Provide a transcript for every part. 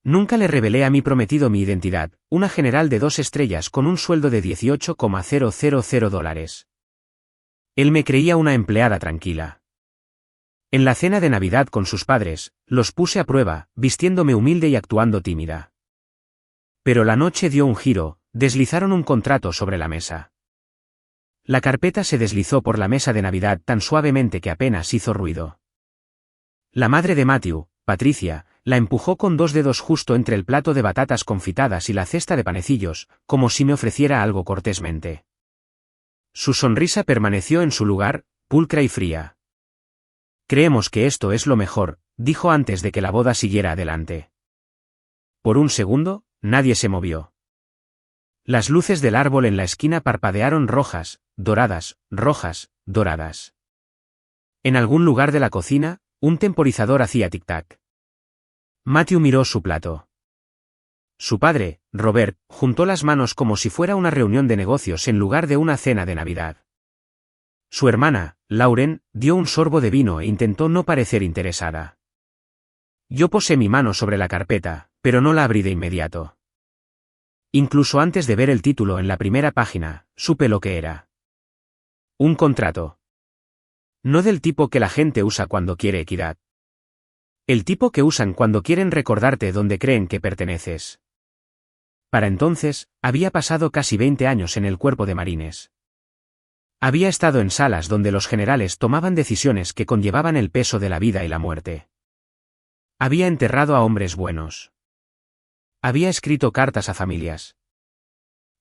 Nunca le revelé a mi prometido mi identidad, una general de 2 estrellas con un sueldo de $18,000. Él me creía una empleada tranquila. En la cena de Navidad con sus padres, los puse a prueba, vistiéndome humilde y actuando tímida. Pero la noche dio un giro, deslizaron un contrato sobre la mesa. La carpeta se deslizó por la mesa de Navidad tan suavemente que apenas hizo ruido. La madre de Matthew, Patricia, la empujó con 2 dedos justo entre el plato de batatas confitadas y la cesta de panecillos, como si me ofreciera algo cortésmente. Su sonrisa permaneció en su lugar, pulcra y fría. Creemos que esto es lo mejor, dijo antes de que la boda siguiera adelante. Por un segundo, nadie se movió. Las luces del árbol en la esquina parpadearon rojas, doradas, rojas, doradas. En algún lugar de la cocina, un temporizador hacía tic-tac. Matthew miró su plato. Su padre, Robert, juntó las manos como si fuera una reunión de negocios en lugar de una cena de Navidad. Su hermana, Lauren, dio un sorbo de vino e intentó no parecer interesada. Yo posé mi mano sobre la carpeta, pero no la abrí de inmediato. Incluso antes de ver el título en la primera página, supe lo que era. Un contrato. No del tipo que la gente usa cuando quiere equidad. El tipo que usan cuando quieren recordarte dónde creen que perteneces. Para entonces, había pasado casi 20 años en el cuerpo de marines. Había estado en salas donde los generales tomaban decisiones que conllevaban el peso de la vida y la muerte. Había enterrado a hombres buenos. Había escrito cartas a familias.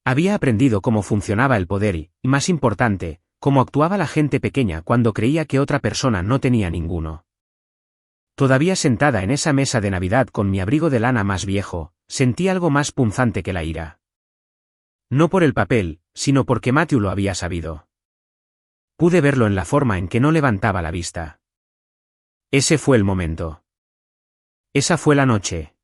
Había aprendido cómo funcionaba el poder y, más importante, cómo actuaba la gente pequeña cuando creía que otra persona no tenía ninguno. Todavía sentada en esa mesa de Navidad con mi abrigo de lana más viejo, sentí algo más punzante que la ira. No por el papel, sino porque Matthew lo había sabido. Pude verlo en la forma en que no levantaba la vista. Ese fue el momento. Esa fue la noche.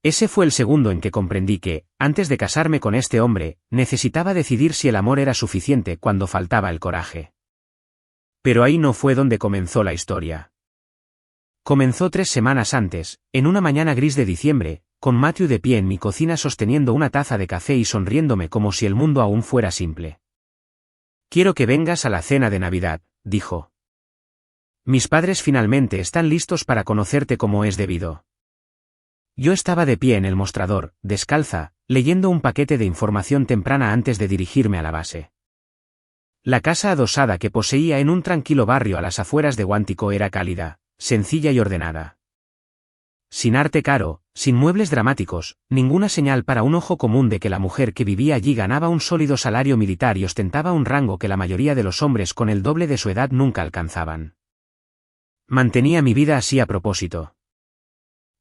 Ese fue el segundo en que comprendí que, antes de casarme con este hombre, necesitaba decidir si el amor era suficiente cuando faltaba el coraje. Pero ahí no fue donde comenzó la historia. Comenzó 3 semanas antes, en una mañana gris de diciembre, con Matthew de pie en mi cocina sosteniendo una taza de café y sonriéndome como si el mundo aún fuera simple. Quiero que vengas a la cena de Navidad, dijo. Mis padres finalmente están listos para conocerte como es debido. Yo estaba de pie en el mostrador, descalza, leyendo un paquete de información temprana antes de dirigirme a la base. La casa adosada que poseía en un tranquilo barrio a las afueras de Guántico era cálida, sencilla y ordenada. Sin arte caro, sin muebles dramáticos, ninguna señal para un ojo común de que la mujer que vivía allí ganaba un sólido salario militar y ostentaba un rango que la mayoría de los hombres con el doble de su edad nunca alcanzaban. Mantenía mi vida así a propósito.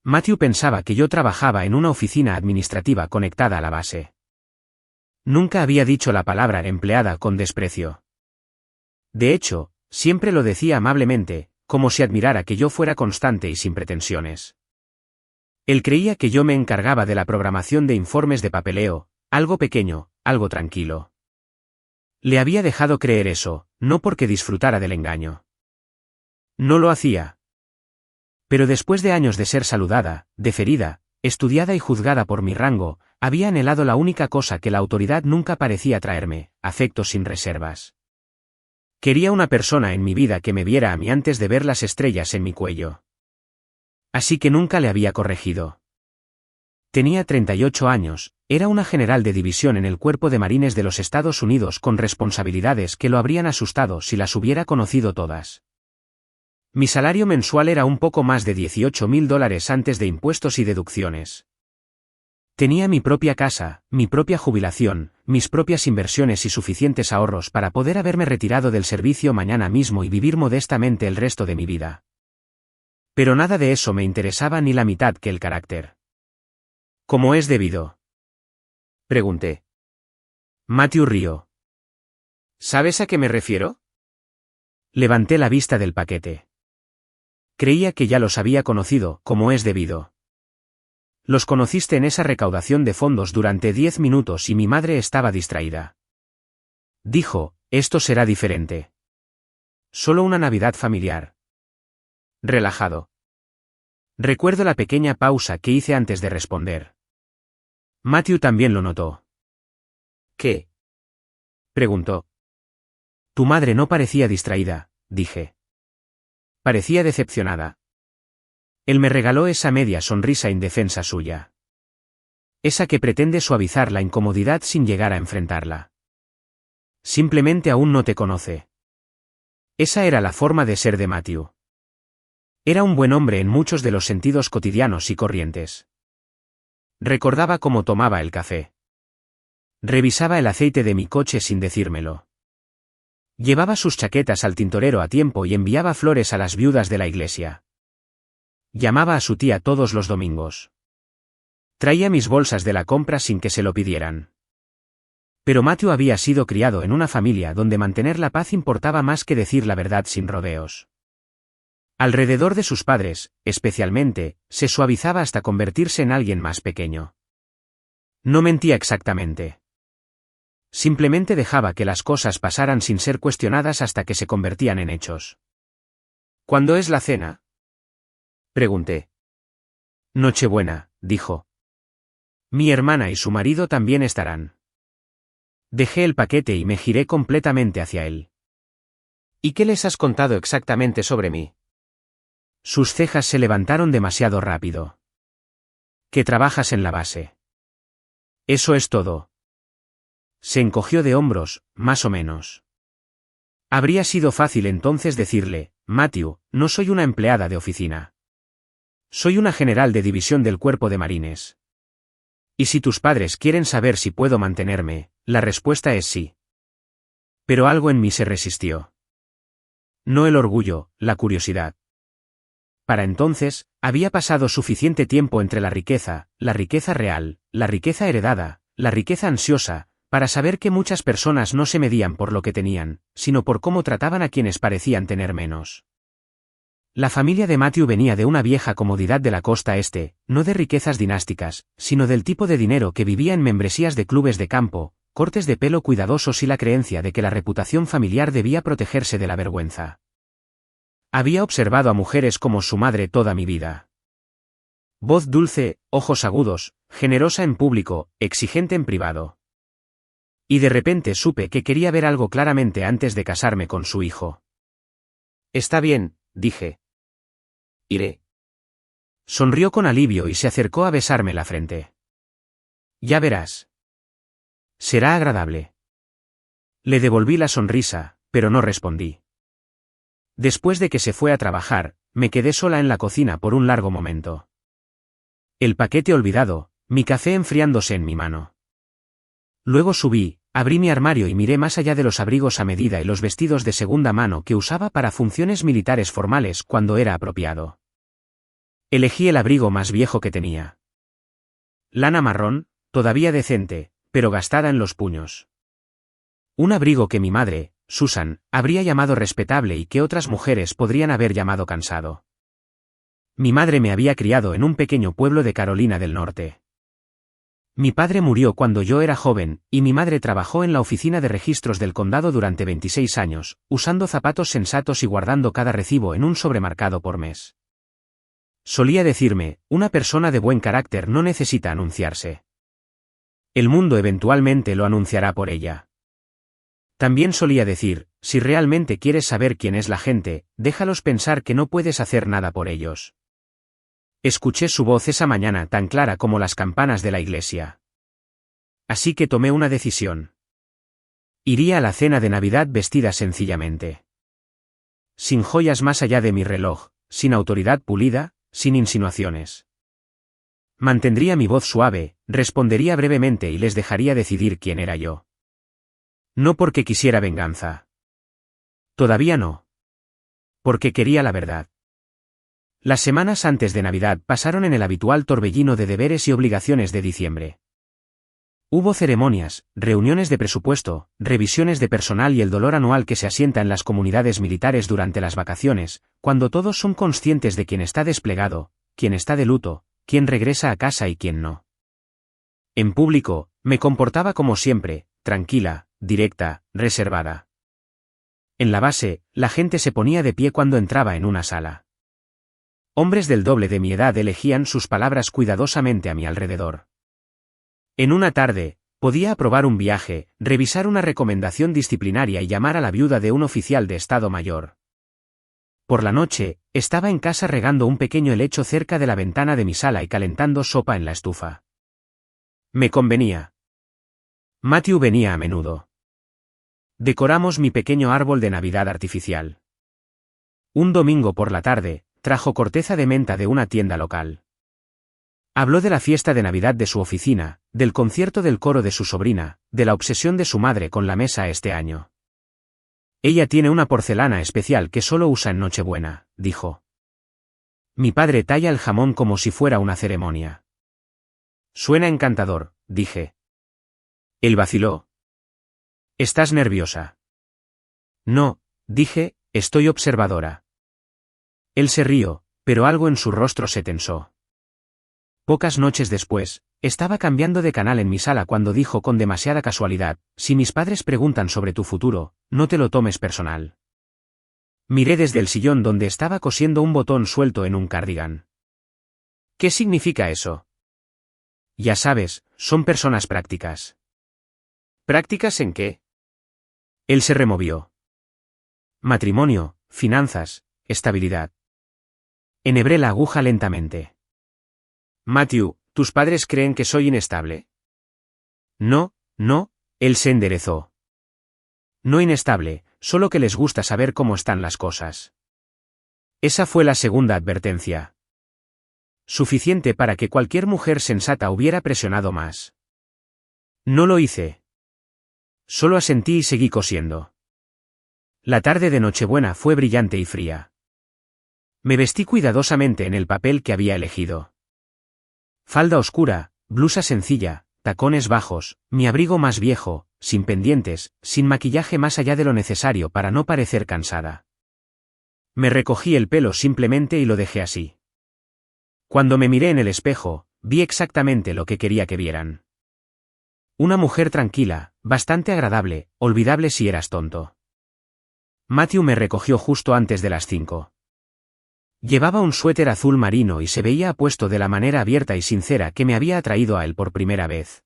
Matthew pensaba que yo trabajaba en una oficina administrativa conectada a la base. Nunca había dicho la palabra empleada con desprecio. De hecho, siempre lo decía amablemente, como si admirara que yo fuera constante y sin pretensiones. Él creía que yo me encargaba de la programación de informes de papeleo, algo pequeño, algo tranquilo. Le había dejado creer eso, no porque disfrutara del engaño. No lo hacía. Pero después de años de ser saludada, deferida, estudiada y juzgada por mi rango, había anhelado la única cosa que la autoridad nunca parecía traerme, afecto sin reservas. Quería una persona en mi vida que me viera a mí antes de ver las estrellas en mi cuello. Así que nunca le había corregido. Tenía 38 años, era una general de división en el Cuerpo de Marines de los Estados Unidos con responsabilidades que lo habrían asustado si las hubiera conocido todas. Mi salario mensual era un poco más de $18,000 antes de impuestos y deducciones. Tenía mi propia casa, mi propia jubilación, mis propias inversiones y suficientes ahorros para poder haberme retirado del servicio mañana mismo y vivir modestamente el resto de mi vida. Pero nada de eso me interesaba ni la mitad que el carácter. ¿Cómo es debido? Pregunté. Matthew rió. ¿Sabes a qué me refiero? Levanté la vista del paquete. Creía que ya los había conocido, como es debido. Los conociste en esa recaudación de fondos durante 10 minutos y mi madre estaba distraída. Dijo, esto será diferente. Solo una Navidad familiar. Relajado. Recuerdo la pequeña pausa que hice antes de responder. Matthew también lo notó. ¿Qué? Preguntó. Tu madre no parecía distraída, dije. Parecía decepcionada. Él me regaló esa media sonrisa indefensa suya. Esa que pretende suavizar la incomodidad sin llegar a enfrentarla. Simplemente aún no te conoce. Esa era la forma de ser de Matthew. Era un buen hombre en muchos de los sentidos cotidianos y corrientes. Recordaba cómo tomaba el café. Revisaba el aceite de mi coche sin decírmelo. Llevaba sus chaquetas al tintorero a tiempo y enviaba flores a las viudas de la iglesia. Llamaba a su tía todos los domingos. Traía mis bolsas de la compra sin que se lo pidieran. Pero Matthew había sido criado en una familia donde mantener la paz importaba más que decir la verdad sin rodeos. Alrededor de sus padres, especialmente, se suavizaba hasta convertirse en alguien más pequeño. No mentía exactamente. Simplemente dejaba que las cosas pasaran sin ser cuestionadas hasta que se convertían en hechos. ¿Cuándo es la cena? Pregunté. Nochebuena, dijo. Mi hermana y su marido también estarán. Dejé el paquete y me giré completamente hacia él. ¿Y qué les has contado exactamente sobre mí? Sus cejas se levantaron demasiado rápido. Que trabajas en la base. Eso es todo. Se encogió de hombros, más o menos. Habría sido fácil entonces decirle, Matthew, no soy una empleada de oficina. Soy una general de división del cuerpo de marines. Y si tus padres quieren saber si puedo mantenerme, la respuesta es sí. Pero algo en mí se resistió. No el orgullo, la curiosidad. Para entonces, había pasado suficiente tiempo entre la riqueza real, la riqueza heredada, la riqueza ansiosa, para saber que muchas personas no se medían por lo que tenían, sino por cómo trataban a quienes parecían tener menos. La familia de Matthew venía de una vieja comodidad de la costa este, no de riquezas dinásticas, sino del tipo de dinero que vivía en membresías de clubes de campo, cortes de pelo cuidadosos y la creencia de que la reputación familiar debía protegerse de la vergüenza. Había observado a mujeres como su madre toda mi vida. Voz dulce, ojos agudos, generosa en público, exigente en privado. Y de repente supe que quería ver algo claramente antes de casarme con su hijo. Está bien, dije. Iré. Sonrió con alivio y se acercó a besarme la frente. Ya verás. Será agradable. Le devolví la sonrisa, pero no respondí. Después de que se fue a trabajar, me quedé sola en la cocina por un largo momento. El paquete olvidado, mi café enfriándose en mi mano. Luego subí, abrí mi armario y miré más allá de los abrigos a medida y los vestidos de segunda mano que usaba para funciones militares formales cuando era apropiado. Elegí el abrigo más viejo que tenía. Lana marrón, todavía decente, pero gastada en los puños. Un abrigo que mi madre, Susan, habría llamado respetable y que otras mujeres podrían haber llamado cansado. Mi madre me había criado en un pequeño pueblo de Carolina del Norte. Mi padre murió cuando yo era joven, y mi madre trabajó en la oficina de registros del condado durante 26 años, usando zapatos sensatos y guardando cada recibo en un sobremarcado por mes. Solía decirme, una persona de buen carácter no necesita anunciarse. El mundo eventualmente lo anunciará por ella. También solía decir, si realmente quieres saber quién es la gente, déjalos pensar que no puedes hacer nada por ellos. Escuché su voz esa mañana tan clara como las campanas de la iglesia. Así que tomé una decisión. Iría a la cena de Navidad vestida sencillamente. Sin joyas más allá de mi reloj, sin autoridad pulida, sin insinuaciones. Mantendría mi voz suave, respondería brevemente y les dejaría decidir quién era yo. No porque quisiera venganza. Todavía no. Porque quería la verdad. Las semanas antes de Navidad pasaron en el habitual torbellino de deberes y obligaciones de diciembre. Hubo ceremonias, reuniones de presupuesto, revisiones de personal y el dolor anual que se asienta en las comunidades militares durante las vacaciones, cuando todos son conscientes de quién está desplegado, quién está de luto, quién regresa a casa y quién no. En público, me comportaba como siempre, tranquila, directa, reservada. En la base, la gente se ponía de pie cuando entraba en una sala. Hombres del doble de mi edad elegían sus palabras cuidadosamente a mi alrededor. En una tarde, podía aprobar un viaje, revisar una recomendación disciplinaria y llamar a la viuda de un oficial de Estado Mayor. Por la noche, estaba en casa regando un pequeño helecho cerca de la ventana de mi sala y calentando sopa en la estufa. Me convenía. Matthew venía a menudo. Decoramos mi pequeño árbol de Navidad artificial. Un domingo por la tarde, trajo corteza de menta de una tienda local. Habló de la fiesta de Navidad de su oficina, del concierto del coro de su sobrina, de la obsesión de su madre con la mesa este año. Ella tiene una porcelana especial que solo usa en Nochebuena, dijo. Mi padre talla el jamón como si fuera una ceremonia. Suena encantador, dije. Él vaciló. ¿Estás nerviosa? No, dije, estoy observadora. Él se rió, pero algo en su rostro se tensó. Pocas noches después, estaba cambiando de canal en mi sala cuando dijo con demasiada casualidad, si mis padres preguntan sobre tu futuro, no te lo tomes personal. Miré desde el sillón donde estaba cosiendo un botón suelto en un cardigan. ¿Qué significa eso? Ya sabes, son personas prácticas. ¿Prácticas en qué? Él se removió. Matrimonio, finanzas, estabilidad. Enhebré la aguja lentamente. Matthew, ¿tus padres creen que soy inestable? No, no, él se enderezó. No inestable, solo que les gusta saber cómo están las cosas. Esa fue la segunda advertencia. Suficiente para que cualquier mujer sensata hubiera presionado más. No lo hice. Solo asentí y seguí cosiendo. La tarde de Nochebuena fue brillante y fría. Me vestí cuidadosamente en el papel que había elegido. Falda oscura, blusa sencilla, tacones bajos, mi abrigo más viejo, sin pendientes, sin maquillaje más allá de lo necesario para no parecer cansada. Me recogí el pelo simplemente y lo dejé así. Cuando me miré en el espejo, vi exactamente lo que quería que vieran. Una mujer tranquila, bastante agradable, olvidable si eras tonto. Matthew me recogió justo antes de las 5. Llevaba un suéter azul marino y se veía apuesto de la manera abierta y sincera que me había atraído a él por primera vez.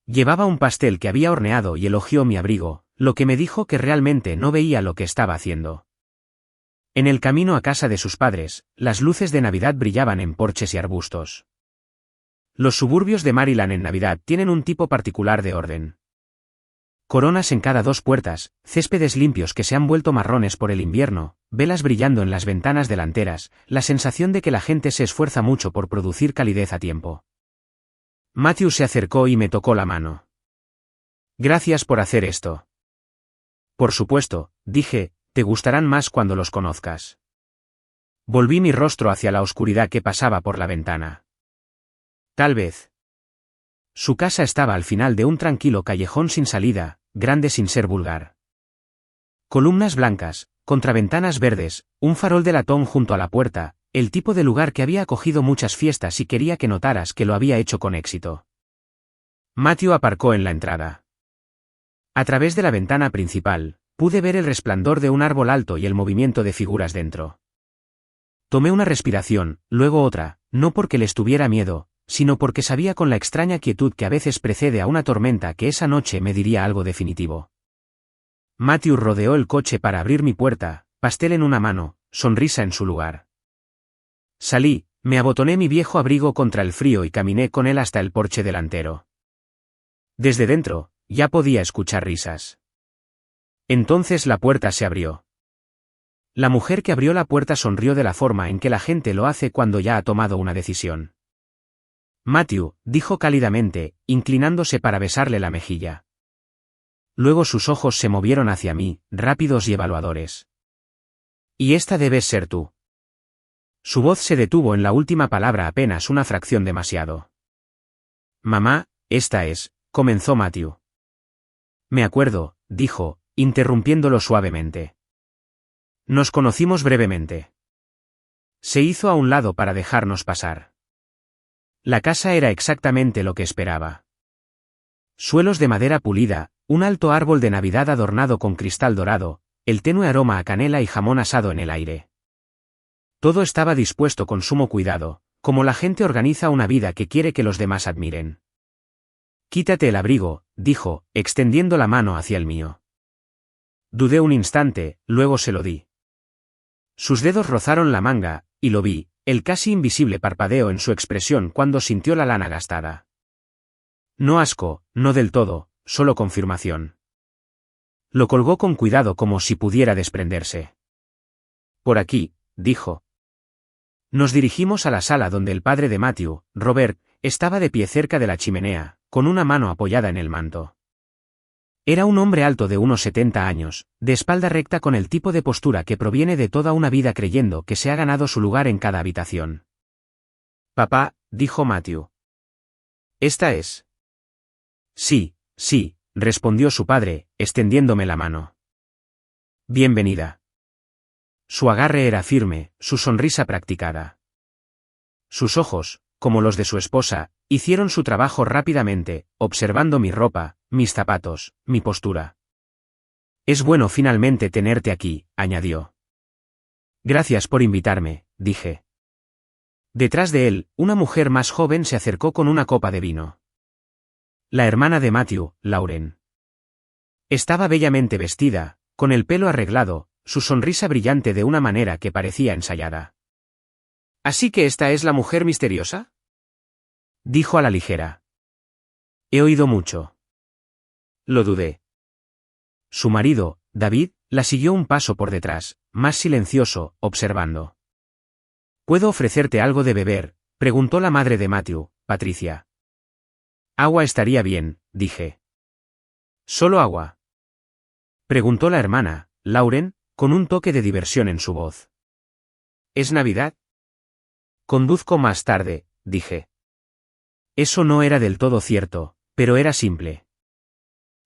Llevaba un pastel que había horneado y elogió mi abrigo, lo que me dijo que realmente no veía lo que estaba haciendo. En el camino a casa de sus padres, las luces de Navidad brillaban en porches y arbustos. Los suburbios de Maryland en Navidad tienen un tipo particular de orden. Coronas en cada 2 puertas, céspedes limpios que se han vuelto marrones por el invierno, velas brillando en las ventanas delanteras, la sensación de que la gente se esfuerza mucho por producir calidez a tiempo. Matthew se acercó y me tocó la mano. Gracias por hacer esto. Por supuesto, dije, te gustarán más cuando los conozcas. Volví mi rostro hacia la oscuridad que pasaba por la ventana. Tal vez. Su casa estaba al final de un tranquilo callejón sin salida, grande sin ser vulgar. Columnas blancas, contraventanas verdes, un farol de latón junto a la puerta, el tipo de lugar que había acogido muchas fiestas y quería que notaras que lo había hecho con éxito. Matthew aparcó en la entrada. A través de la ventana principal, pude ver el resplandor de un árbol alto y el movimiento de figuras dentro. Tomé una respiración, luego otra, no porque les tuviera miedo, sino porque sabía con la extraña quietud que a veces precede a una tormenta que esa noche me diría algo definitivo. Matthew rodeó el coche para abrir mi puerta, pastel en una mano, sonrisa en su lugar. Salí, me abotoné mi viejo abrigo contra el frío y caminé con él hasta el porche delantero. Desde dentro, ya podía escuchar risas. Entonces la puerta se abrió. La mujer que abrió la puerta sonrió de la forma en que la gente lo hace cuando ya ha tomado una decisión. Matthew, dijo cálidamente, inclinándose para besarle la mejilla. Luego sus ojos se movieron hacia mí, rápidos y evaluadores. Y esta debes ser tú. Su voz se detuvo en la última palabra apenas una fracción demasiado. Mamá, esta es, comenzó Matthew. Me acuerdo, dijo, interrumpiéndolo suavemente. Nos conocimos brevemente. Se hizo a un lado para dejarnos pasar. La casa era exactamente lo que esperaba. Suelos de madera pulida, un alto árbol de Navidad adornado con cristal dorado, el tenue aroma a canela y jamón asado en el aire. Todo estaba dispuesto con sumo cuidado, como la gente organiza una vida que quiere que los demás admiren. Quítate el abrigo, dijo, extendiendo la mano hacia el mío. Dudé un instante, luego se lo di. Sus dedos rozaron la manga, y lo vi, el casi invisible parpadeo en su expresión cuando sintió la lana gastada. No asco, no del todo, solo confirmación. Lo colgó con cuidado como si pudiera desprenderse. Por aquí, dijo. Nos dirigimos a la sala donde el padre de Matthew, Robert, estaba de pie cerca de la chimenea, con una mano apoyada en el manto. Era un hombre alto de unos 70 años, de espalda recta con el tipo de postura que proviene de toda una vida creyendo que se ha ganado su lugar en cada habitación. Papá, dijo Matthew. ¿Esta es? Sí, sí, respondió su padre, extendiéndome la mano. Bienvenida. Su agarre era firme, su sonrisa practicada. Sus ojos, como los de su esposa, hicieron su trabajo rápidamente, observando mi ropa, mis zapatos, mi postura. Es bueno finalmente tenerte aquí, añadió. Gracias por invitarme, dije. Detrás de él, una mujer más joven se acercó con una copa de vino. La hermana de Matthew, Lauren. Estaba bellamente vestida, con el pelo arreglado, su sonrisa brillante de una manera que parecía ensayada. ¿Así que esta es la mujer misteriosa? Dijo a la ligera. He oído mucho. Lo dudé. Su marido, David, la siguió un paso por detrás, más silencioso, observando. ¿Puedo ofrecerte algo de beber?, preguntó la madre de Matthew, Patricia. Agua estaría bien, dije. ¿Solo agua? Preguntó la hermana, Lauren, con un toque de diversión en su voz. ¿Es Navidad? Conduzco más tarde, dije. Eso no era del todo cierto, pero era simple.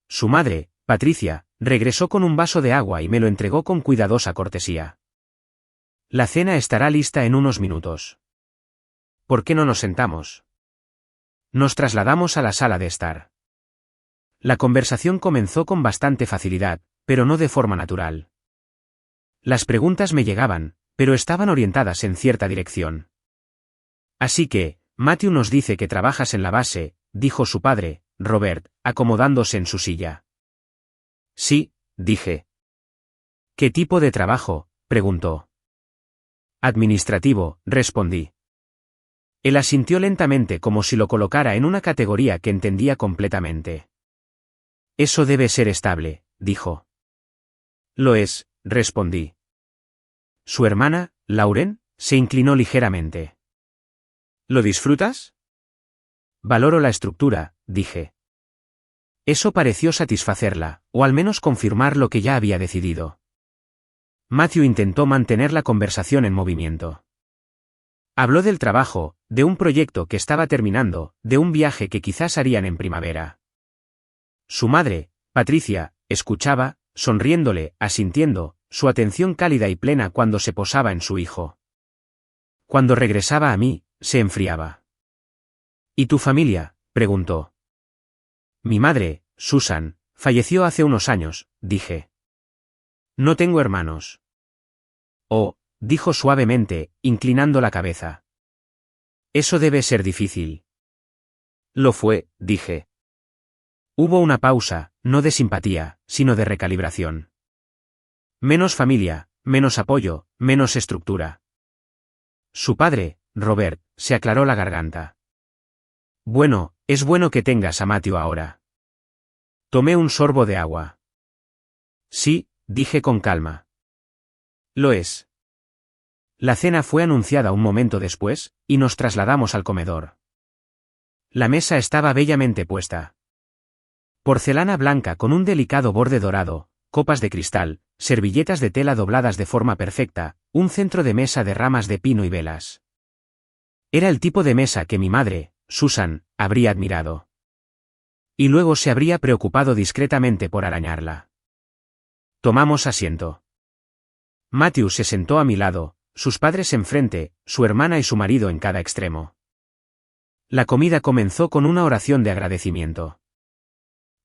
Su madre, Patricia, regresó con un vaso de agua y me lo entregó con cuidadosa cortesía. La cena estará lista en unos minutos. ¿Por qué no nos sentamos? Nos trasladamos a la sala de estar. La conversación comenzó con bastante facilidad, pero no de forma natural. Las preguntas me llegaban, pero estaban orientadas en cierta dirección. Así que, Matthew nos dice que trabajas en la base, dijo su padre, Robert, acomodándose en su silla. Sí, dije. ¿Qué tipo de trabajo?, preguntó. Administrativo, respondí. Él asintió lentamente como si lo colocara en una categoría que entendía completamente. Eso debe ser estable, dijo. Lo es, respondí. Su hermana, Lauren, se inclinó ligeramente. ¿Lo disfrutas? Valoro la estructura, dije. Eso pareció satisfacerla, o al menos confirmar lo que ya había decidido. Matthew intentó mantener la conversación en movimiento. Habló del trabajo, de un proyecto que estaba terminando, de un viaje que quizás harían en primavera. Su madre, Patricia, escuchaba, sonriéndole, asintiendo, su atención cálida y plena cuando se posaba en su hijo. Cuando regresaba a mí, se enfriaba. ¿Y tu familia?, preguntó. Mi madre, Susan, falleció hace unos años, dije. No tengo hermanos. Oh, dijo suavemente, inclinando la cabeza. Eso debe ser difícil. Lo fue, dije. Hubo una pausa, no de simpatía, sino de recalibración. Menos familia, menos apoyo, menos estructura. Su padre, Robert, se aclaró la garganta. Bueno, es bueno que tengas a Matthew ahora. Tomé un sorbo de agua. Sí, dije con calma. Lo es. La cena fue anunciada un momento después, y nos trasladamos al comedor. La mesa estaba bellamente puesta. Porcelana blanca con un delicado borde dorado, copas de cristal, servilletas de tela dobladas de forma perfecta, un centro de mesa de ramas de pino y velas. Era el tipo de mesa que mi madre, Susan, habría admirado. Y luego se habría preocupado discretamente por arañarla. Tomamos asiento. Matthew se sentó a mi lado, sus padres enfrente, su hermana y su marido en cada extremo. La comida comenzó con una oración de agradecimiento.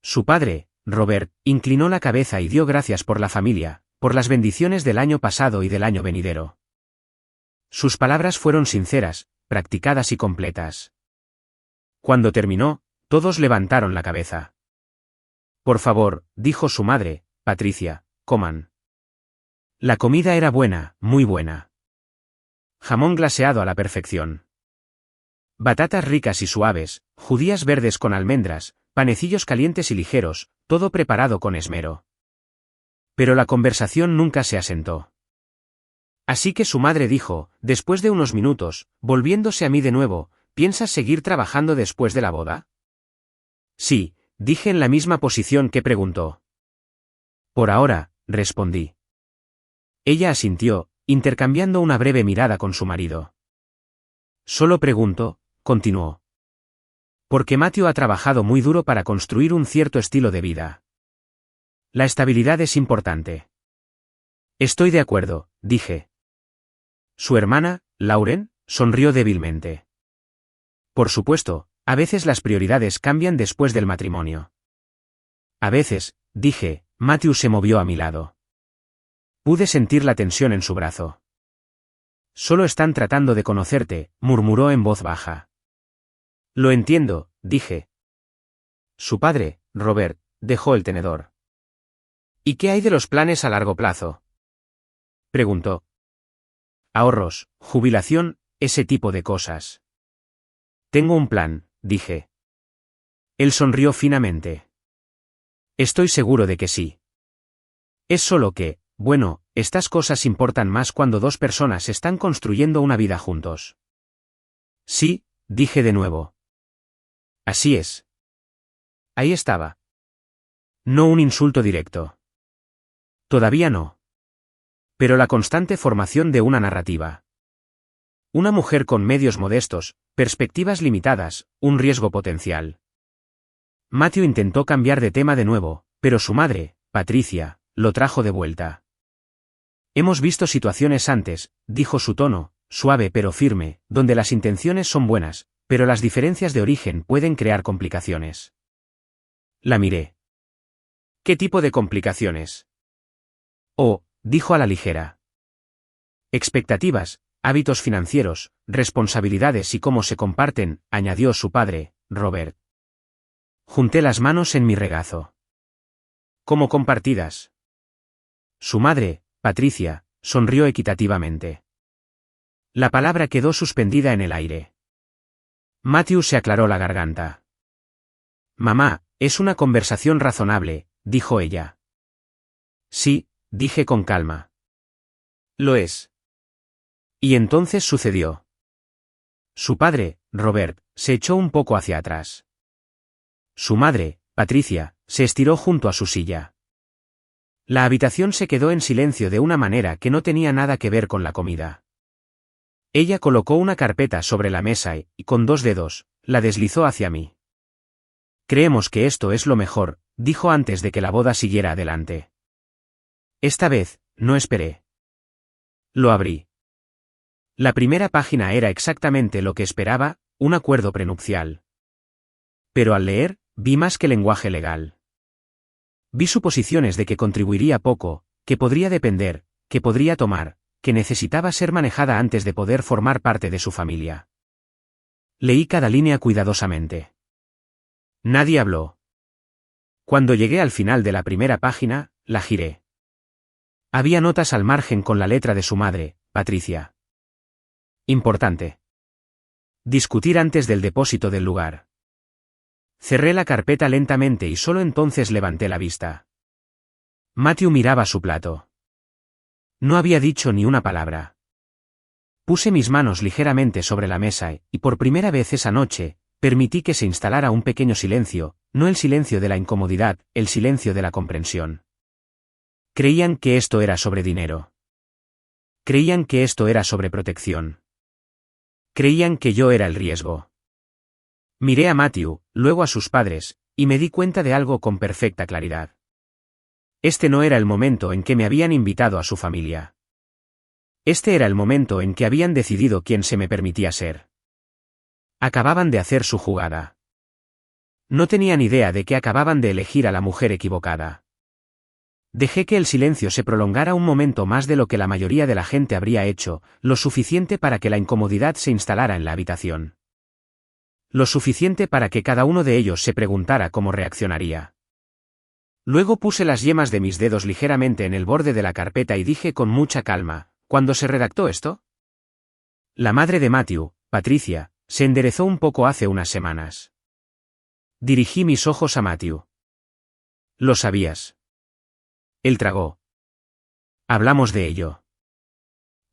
Su padre, Robert, inclinó la cabeza y dio gracias por la familia, por las bendiciones del año pasado y del año venidero. Sus palabras fueron sinceras, practicadas y completas. Cuando terminó, todos levantaron la cabeza. Por favor, dijo su madre, Patricia, coman. La comida era buena, muy buena. Jamón glaseado a la perfección. Batatas ricas y suaves, judías verdes con almendras, panecillos calientes y ligeros, todo preparado con esmero. Pero la conversación nunca se asentó. Así que su madre dijo, después de unos minutos, volviéndose a mí de nuevo, ¿piensas seguir trabajando después de la boda? Sí, dije en la misma posición que preguntó. Por ahora, respondí. Ella asintió, intercambiando una breve mirada con su marido. Solo pregunto, continuó. Porque Matthew ha trabajado muy duro para construir un cierto estilo de vida. La estabilidad es importante. Estoy de acuerdo, dije. Su hermana, Lauren, sonrió débilmente. Por supuesto, a veces las prioridades cambian después del matrimonio. A veces, dije, Matthew se movió a mi lado. Pude sentir la tensión en su brazo. Solo están tratando de conocerte, murmuró en voz baja. Lo entiendo, dije. Su padre, Robert, dejó el tenedor. ¿Y qué hay de los planes a largo plazo? Preguntó. Ahorros, jubilación, ese tipo de cosas. Tengo un plan, dije. Él sonrió finamente. Estoy seguro de que sí. Es solo que, bueno, estas cosas importan más cuando dos personas están construyendo una vida juntos. Sí, dije de nuevo. Así es. Ahí estaba. No un insulto directo. Todavía no. Pero la constante formación de una narrativa. Una mujer con medios modestos, perspectivas limitadas, un riesgo potencial. Matthew intentó cambiar de tema de nuevo, pero su madre, Patricia, lo trajo de vuelta. Hemos visto situaciones antes, dijo su tono, suave pero firme, donde las intenciones son buenas, pero las diferencias de origen pueden crear complicaciones. La miré. ¿Qué tipo de complicaciones? Oh, dijo a la ligera. Expectativas, hábitos financieros, responsabilidades y cómo se comparten, añadió su padre, Robert. Junté las manos en mi regazo. ¿Cómo compartidas? Su madre, Patricia, sonrió equitativamente. La palabra quedó suspendida en el aire. Matthew se aclaró la garganta. Mamá, es una conversación razonable, dijo ella. Sí, dije con calma. Lo es. Y entonces sucedió. Su padre, Robert, se echó un poco hacia atrás. Su madre, Patricia, se estiró junto a su silla. La habitación se quedó en silencio de una manera que no tenía nada que ver con la comida. Ella colocó una carpeta sobre la mesa y, con dos dedos, la deslizó hacia mí. Creemos que esto es lo mejor, dijo antes de que la boda siguiera adelante. Esta vez, no esperé. Lo abrí. La primera página era exactamente lo que esperaba, un acuerdo prenupcial. Pero al leer, vi más que lenguaje legal. Vi suposiciones de que contribuiría poco, que podría depender, que podría tomar, que necesitaba ser manejada antes de poder formar parte de su familia. Leí cada línea cuidadosamente. Nadie habló. Cuando llegué al final de la primera página, la giré. Había notas al margen con la letra de su madre, Patricia. Importante. Discutir antes del depósito del lugar. Cerré la carpeta lentamente y solo entonces levanté la vista. Matthew miraba su plato. No había dicho ni una palabra. Puse mis manos ligeramente sobre la mesa y, por primera vez esa noche, permití que se instalara un pequeño silencio, no el silencio de la incomodidad, el silencio de la comprensión. Creían que esto era sobre dinero. Creían que esto era sobre protección. Creían que yo era el riesgo. Miré a Matthew, luego a sus padres, y me di cuenta de algo con perfecta claridad. Este no era el momento en que me habían invitado a su familia. Este era el momento en que habían decidido quién se me permitía ser. Acababan de hacer su jugada. No tenían idea de que acababan de elegir a la mujer equivocada. Dejé que el silencio se prolongara un momento más de lo que la mayoría de la gente habría hecho, lo suficiente para que la incomodidad se instalara en la habitación. Lo suficiente para que cada uno de ellos se preguntara cómo reaccionaría. Luego puse las yemas de mis dedos ligeramente en el borde de la carpeta y dije con mucha calma, ¿cuándo se redactó esto? La madre de Matthew, Patricia, se enderezó un poco hace unas semanas. Dirigí mis ojos a Matthew. ¿Lo sabías? Él tragó. Hablamos de ello.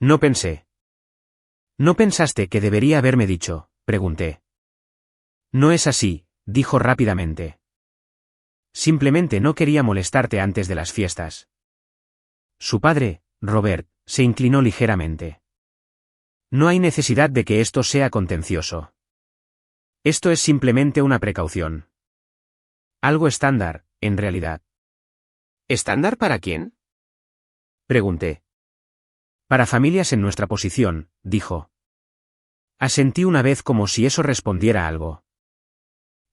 No pensé. ¿No pensaste que debería haberme dicho? Pregunté. No es así, dijo rápidamente. Simplemente no quería molestarte antes de las fiestas. Su padre, Robert, se inclinó ligeramente. No hay necesidad de que esto sea contencioso. Esto es simplemente una precaución. Algo estándar, en realidad. ¿Estándar para quién? Pregunté. Para familias en nuestra posición, dijo. Asentí una vez como si eso respondiera a algo.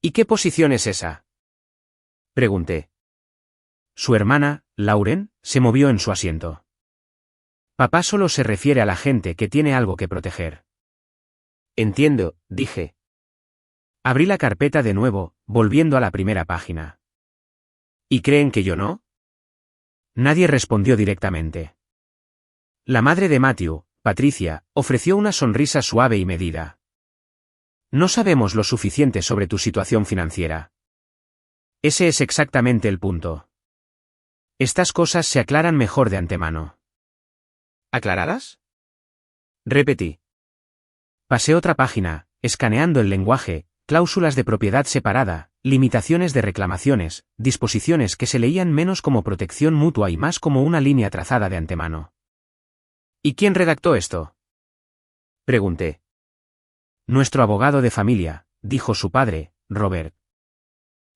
¿Y qué posición es esa? Pregunté. Su hermana, Lauren, se movió en su asiento. Papá solo se refiere a la gente que tiene algo que proteger. Entiendo, dije. Abrí la carpeta de nuevo, volviendo a la primera página. ¿Y creen que yo no? Nadie respondió directamente. La madre de Matthew, Patricia, ofreció una sonrisa suave y medida. No sabemos lo suficiente sobre tu situación financiera. Ese es exactamente el punto. Estas cosas se aclaran mejor de antemano. ¿Aclaradas? Repetí. Pasé otra página, escaneando el lenguaje, cláusulas de propiedad separada, limitaciones de reclamaciones, disposiciones que se leían menos como protección mutua y más como una línea trazada de antemano. ¿Y quién redactó esto? Pregunté. Nuestro abogado de familia, dijo su padre, Robert.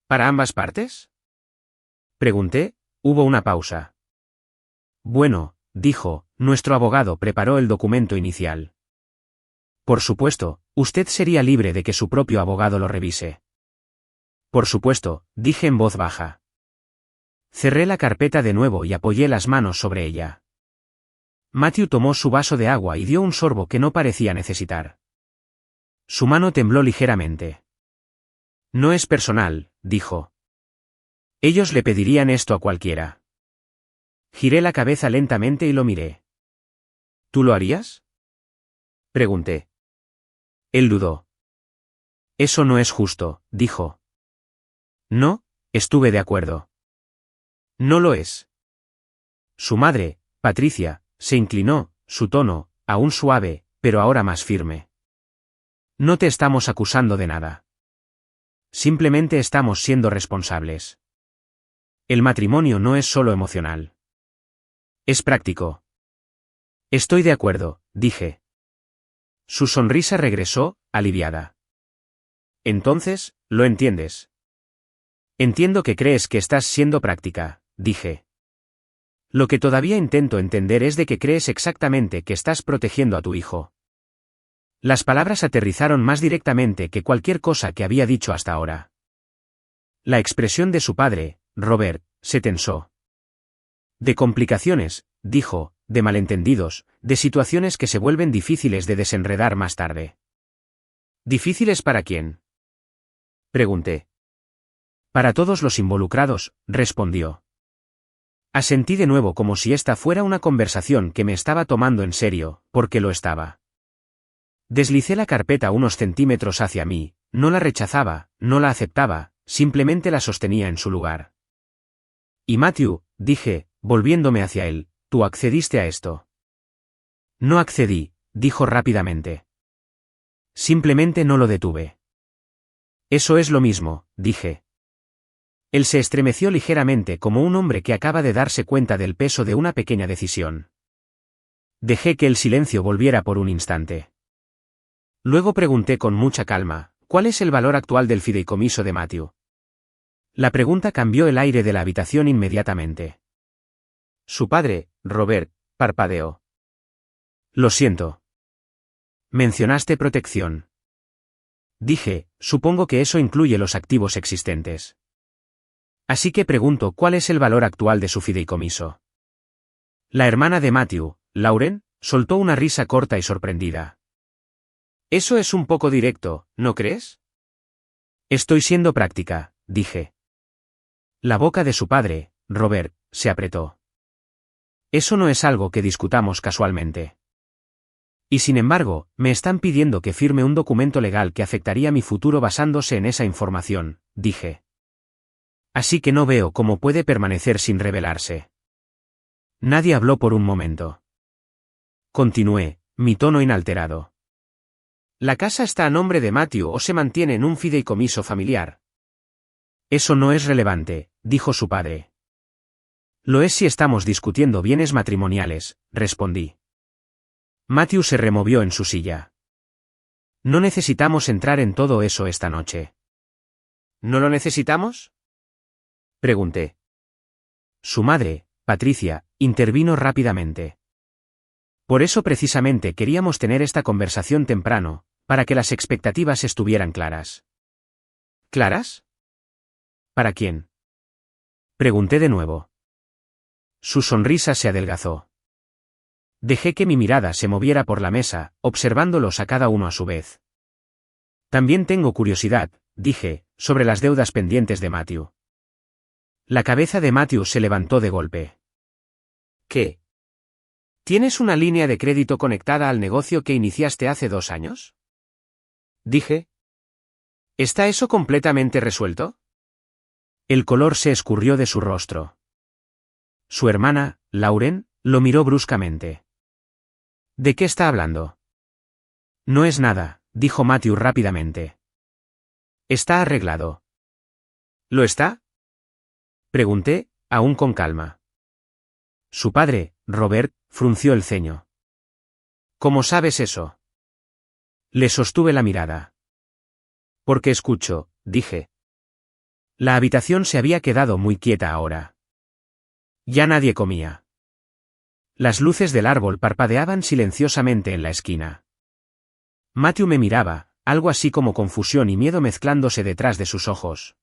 ¿Para ambas partes? Pregunté, hubo una pausa. Bueno, dijo, nuestro abogado preparó el documento inicial. Por supuesto, usted sería libre de que su propio abogado lo revise. Por supuesto, dije en voz baja. Cerré la carpeta de nuevo y apoyé las manos sobre ella. Matthew tomó su vaso de agua y dio un sorbo que no parecía necesitar. Su mano tembló ligeramente. No es personal, dijo. Ellos le pedirían esto a cualquiera. Giré la cabeza lentamente y lo miré. ¿Tú lo harías? Pregunté. Él dudó. Eso no es justo, dijo. No, estuve de acuerdo. No lo es. Su madre, Patricia, se inclinó, su tono, aún suave, pero ahora más firme. No te estamos acusando de nada. Simplemente estamos siendo responsables. El matrimonio no es solo emocional. Es práctico. Estoy de acuerdo, dije. Su sonrisa regresó, aliviada. Entonces, ¿lo entiendes? Entiendo que crees que estás siendo práctica, dije. Lo que todavía intento entender es de que crees exactamente que estás protegiendo a tu hijo. Las palabras aterrizaron más directamente que cualquier cosa que había dicho hasta ahora. La expresión de su padre, Robert, se tensó. De complicaciones, dijo, de malentendidos, de situaciones que se vuelven difíciles de desenredar más tarde. ¿Difíciles para quién? Pregunté. Para todos los involucrados, respondió. Asentí de nuevo como si esta fuera una conversación que me estaba tomando en serio, porque lo estaba. Deslicé la carpeta unos centímetros hacia mí, no la rechazaba, no la aceptaba, simplemente la sostenía en su lugar. Y Matthew, dije, volviéndome hacia él, tú accediste a esto. No accedí, dijo rápidamente. Simplemente no lo detuve. Eso es lo mismo, dije. Él se estremeció ligeramente como un hombre que acaba de darse cuenta del peso de una pequeña decisión. Dejé que el silencio volviera por un instante. Luego pregunté con mucha calma, ¿cuál es el valor actual del fideicomiso de Matthew? La pregunta cambió el aire de la habitación inmediatamente. Su padre, Robert, parpadeó. Lo siento. Mencionaste protección. Dije, supongo que eso incluye los activos existentes. Así que pregunto cuál es el valor actual de su fideicomiso. La hermana de Matthew, Lauren, soltó una risa corta y sorprendida. Eso es un poco directo, ¿no crees? Estoy siendo práctica, dije. La boca de su padre, Robert, se apretó. Eso no es algo que discutamos casualmente. Y sin embargo, me están pidiendo que firme un documento legal que afectaría mi futuro basándose en esa información, dije. Así que no veo cómo puede permanecer sin revelarse. Nadie habló por un momento. Continué, mi tono inalterado. La casa está a nombre de Matthew o se mantiene en un fideicomiso familiar. Eso no es relevante, dijo su padre. Lo es si estamos discutiendo bienes matrimoniales, respondí. Matthew se removió en su silla. No necesitamos entrar en todo eso esta noche. ¿No lo necesitamos? Pregunté. Su madre, Patricia, intervino rápidamente. Por eso precisamente queríamos tener esta conversación temprano, para que las expectativas estuvieran claras. ¿Claras? ¿Para quién? Pregunté de nuevo. Su sonrisa se adelgazó. Dejé que mi mirada se moviera por la mesa, observándolos a cada uno a su vez. También tengo curiosidad, dije, sobre las deudas pendientes de Matthew. La cabeza de Matthew se levantó de golpe. ¿Qué? ¿Tienes una línea de crédito conectada al negocio que iniciaste hace 2 años? Dije. ¿Está eso completamente resuelto? El color se escurrió de su rostro. Su hermana, Lauren, lo miró bruscamente. ¿De qué está hablando? No es nada, dijo Matthew rápidamente. Está arreglado. ¿Lo está? Pregunté, aún con calma. Su padre, Robert, frunció el ceño. ¿Cómo sabes eso? Le sostuve la mirada. Porque escucho, dije. La habitación se había quedado muy quieta ahora. Ya nadie comía. Las luces del árbol parpadeaban silenciosamente en la esquina. Matthew me miraba, algo así como confusión y miedo mezclándose detrás de sus ojos.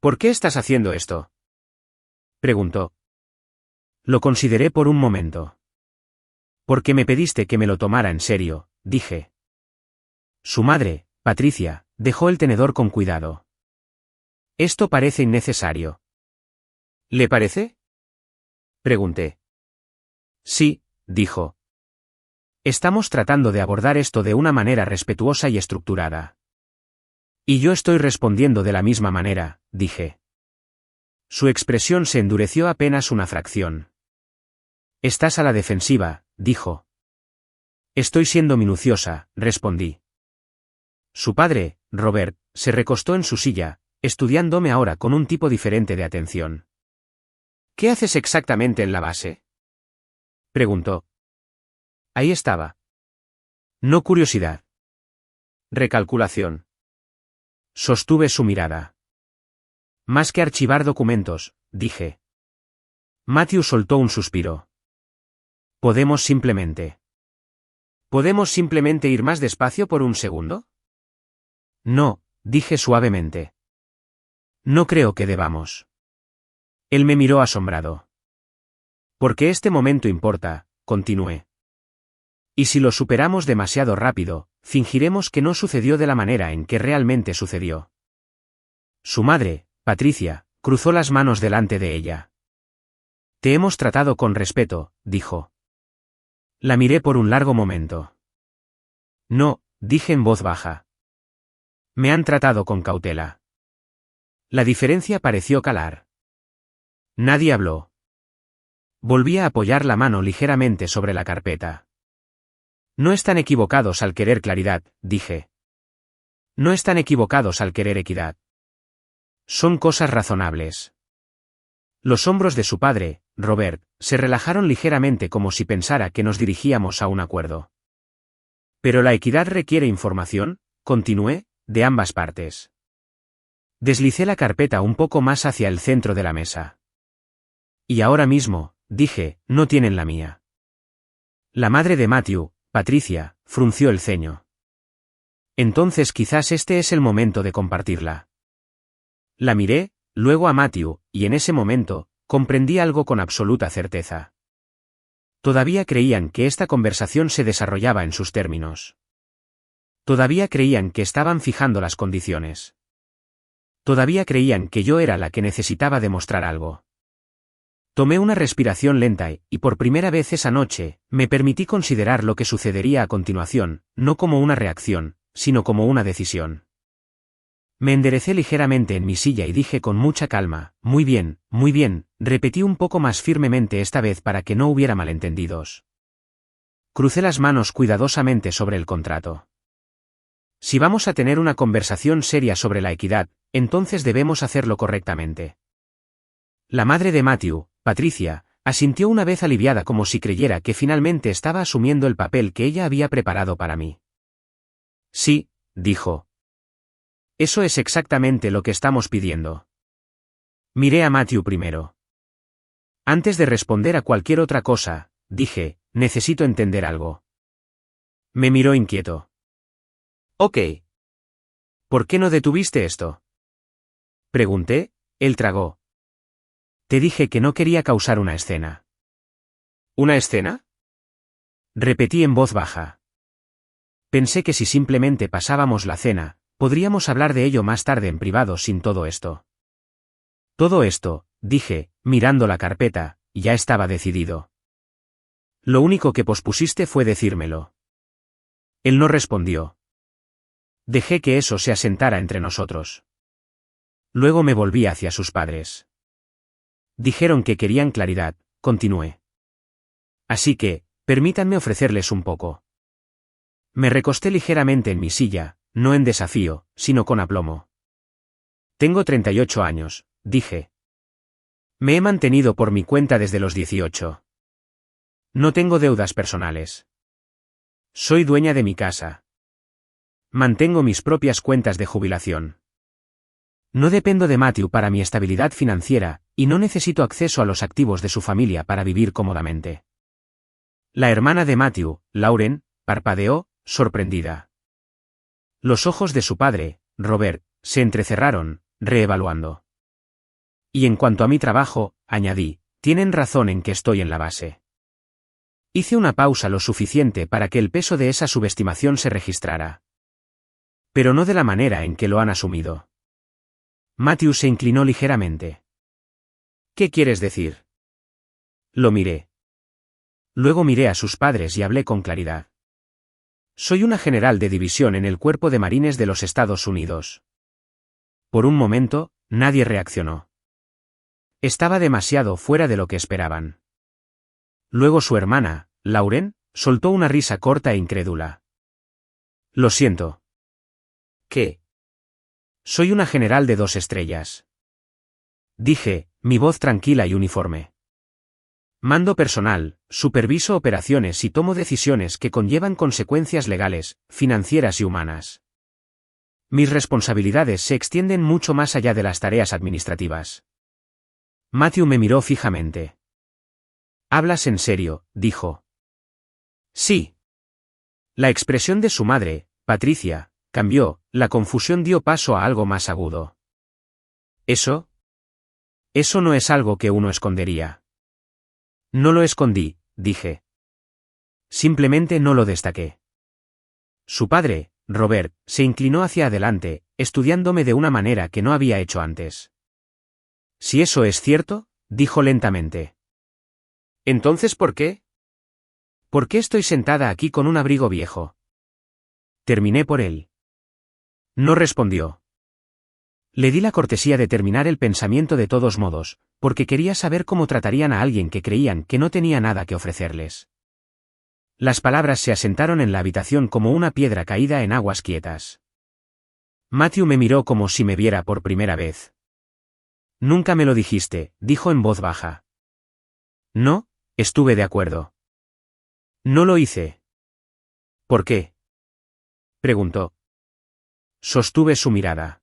¿Por qué estás haciendo esto? Preguntó. Lo consideré por un momento. Porque me pediste que me lo tomara en serio, dije. Su madre, Patricia, dejó el tenedor con cuidado. Esto parece innecesario. ¿Le parece? Pregunté. Sí, dijo. Estamos tratando de abordar esto de una manera respetuosa y estructurada. Y yo estoy respondiendo de la misma manera, dije. Su expresión se endureció apenas una fracción. Estás a la defensiva, dijo. Estoy siendo minuciosa, respondí. Su padre, Robert, se recostó en su silla, estudiándome ahora con un tipo diferente de atención. ¿Qué haces exactamente en la base? Preguntó. Ahí estaba. No curiosidad. Recalculación. Sostuve su mirada. Más que archivar documentos, dije. Matthew soltó un suspiro. ¿Podemos simplemente ir más despacio por un segundo? No, dije suavemente. No creo que debamos. Él me miró asombrado. Porque este momento importa, continué. Y si lo superamos demasiado rápido, fingiremos que no sucedió de la manera en que realmente sucedió. Su madre, Patricia, cruzó las manos delante de ella. Te hemos tratado con respeto, dijo. La miré por un largo momento. No, dije en voz baja. Me han tratado con cautela. La diferencia pareció calar. Nadie habló. Volví a apoyar la mano ligeramente sobre la carpeta. No están equivocados al querer claridad, dije. No están equivocados al querer equidad. Son cosas razonables. Los hombros de su padre, Robert, se relajaron ligeramente como si pensara que nos dirigíamos a un acuerdo. Pero la equidad requiere información, continué, de ambas partes. Deslicé la carpeta un poco más hacia el centro de la mesa. Y ahora mismo, dije, no tienen la mía. La madre de Matthew, Patricia, frunció el ceño. Entonces quizás este es el momento de compartirla. La miré, luego a Matthew, y en ese momento, comprendí algo con absoluta certeza. Todavía creían que esta conversación se desarrollaba en sus términos. Todavía creían que estaban fijando las condiciones. Todavía creían que yo era la que necesitaba demostrar algo. Tomé una respiración lenta y por primera vez esa noche, me permití considerar lo que sucedería a continuación, no como una reacción, sino como una decisión. Me enderecé ligeramente en mi silla y dije con mucha calma, muy bien, repetí un poco más firmemente esta vez para que no hubiera malentendidos. Crucé las manos cuidadosamente sobre el contrato. Si vamos a tener una conversación seria sobre la equidad, entonces debemos hacerlo correctamente. La madre de Matthew, Patricia, asintió una vez aliviada como si creyera que finalmente estaba asumiendo el papel que ella había preparado para mí. Sí, dijo. Eso es exactamente lo que estamos pidiendo. Miré a Matthew primero. Antes de responder a cualquier otra cosa, dije, necesito entender algo. Me miró inquieto. Ok. ¿Por qué no detuviste esto? Pregunté, él tragó. Te dije que no quería causar una escena. ¿Una escena? Repetí en voz baja. Pensé que si simplemente pasábamos la cena, podríamos hablar de ello más tarde en privado sin todo esto. Todo esto, dije, mirando la carpeta, ya estaba decidido. Lo único que pospusiste fue decírmelo. Él no respondió. Dejé que eso se asentara entre nosotros. Luego me volví hacia sus padres. Dijeron que querían claridad, continué. Así que, permítanme ofrecerles un poco. Me recosté ligeramente en mi silla, no en desafío, sino con aplomo. Tengo 38 años, dije. Me he mantenido por mi cuenta desde los 18. No tengo deudas personales. Soy dueña de mi casa. Mantengo mis propias cuentas de jubilación. No dependo de Matthew para mi estabilidad financiera, y no necesito acceso a los activos de su familia para vivir cómodamente. La hermana de Matthew, Lauren, parpadeó, sorprendida. Los ojos de su padre, Robert, se entrecerraron, reevaluando. Y en cuanto a mi trabajo, añadí, tienen razón en que estoy en la base. Hice una pausa lo suficiente para que el peso de esa subestimación se registrara. Pero no de la manera en que lo han asumido. Matthew se inclinó ligeramente. ¿Qué quieres decir? Lo miré. Luego miré a sus padres y hablé con claridad. Soy una general de división en el Cuerpo de Marines de los Estados Unidos. Por un momento, nadie reaccionó. Estaba demasiado fuera de lo que esperaban. Luego su hermana, Lauren, soltó una risa corta e incrédula. Lo siento. ¿Qué? Soy una general de 2 estrellas. Dije, mi voz tranquila y uniforme. Mando personal, superviso operaciones y tomo decisiones que conllevan consecuencias legales, financieras y humanas. Mis responsabilidades se extienden mucho más allá de las tareas administrativas. Matthew me miró fijamente. ¿Hablas en serio?, dijo. Sí. La expresión de su madre, Patricia, cambió, la confusión dio paso a algo más agudo. ¿Eso? Eso no es algo que uno escondería. No lo escondí, dije. Simplemente no lo destaqué. Su padre, Robert, se inclinó hacia adelante, estudiándome de una manera que no había hecho antes. Si eso es cierto, dijo lentamente. ¿Entonces por qué? ¿Por qué estoy sentada aquí con un abrigo viejo? Terminé por él. No respondió. Le di la cortesía de terminar el pensamiento de todos modos, porque quería saber cómo tratarían a alguien que creían que no tenía nada que ofrecerles. Las palabras se asentaron en la habitación como una piedra caída en aguas quietas. Matthew me miró como si me viera por primera vez. Nunca me lo dijiste, dijo en voz baja. No, estuve de acuerdo. No lo hice. ¿Por qué? Preguntó. Sostuve su mirada.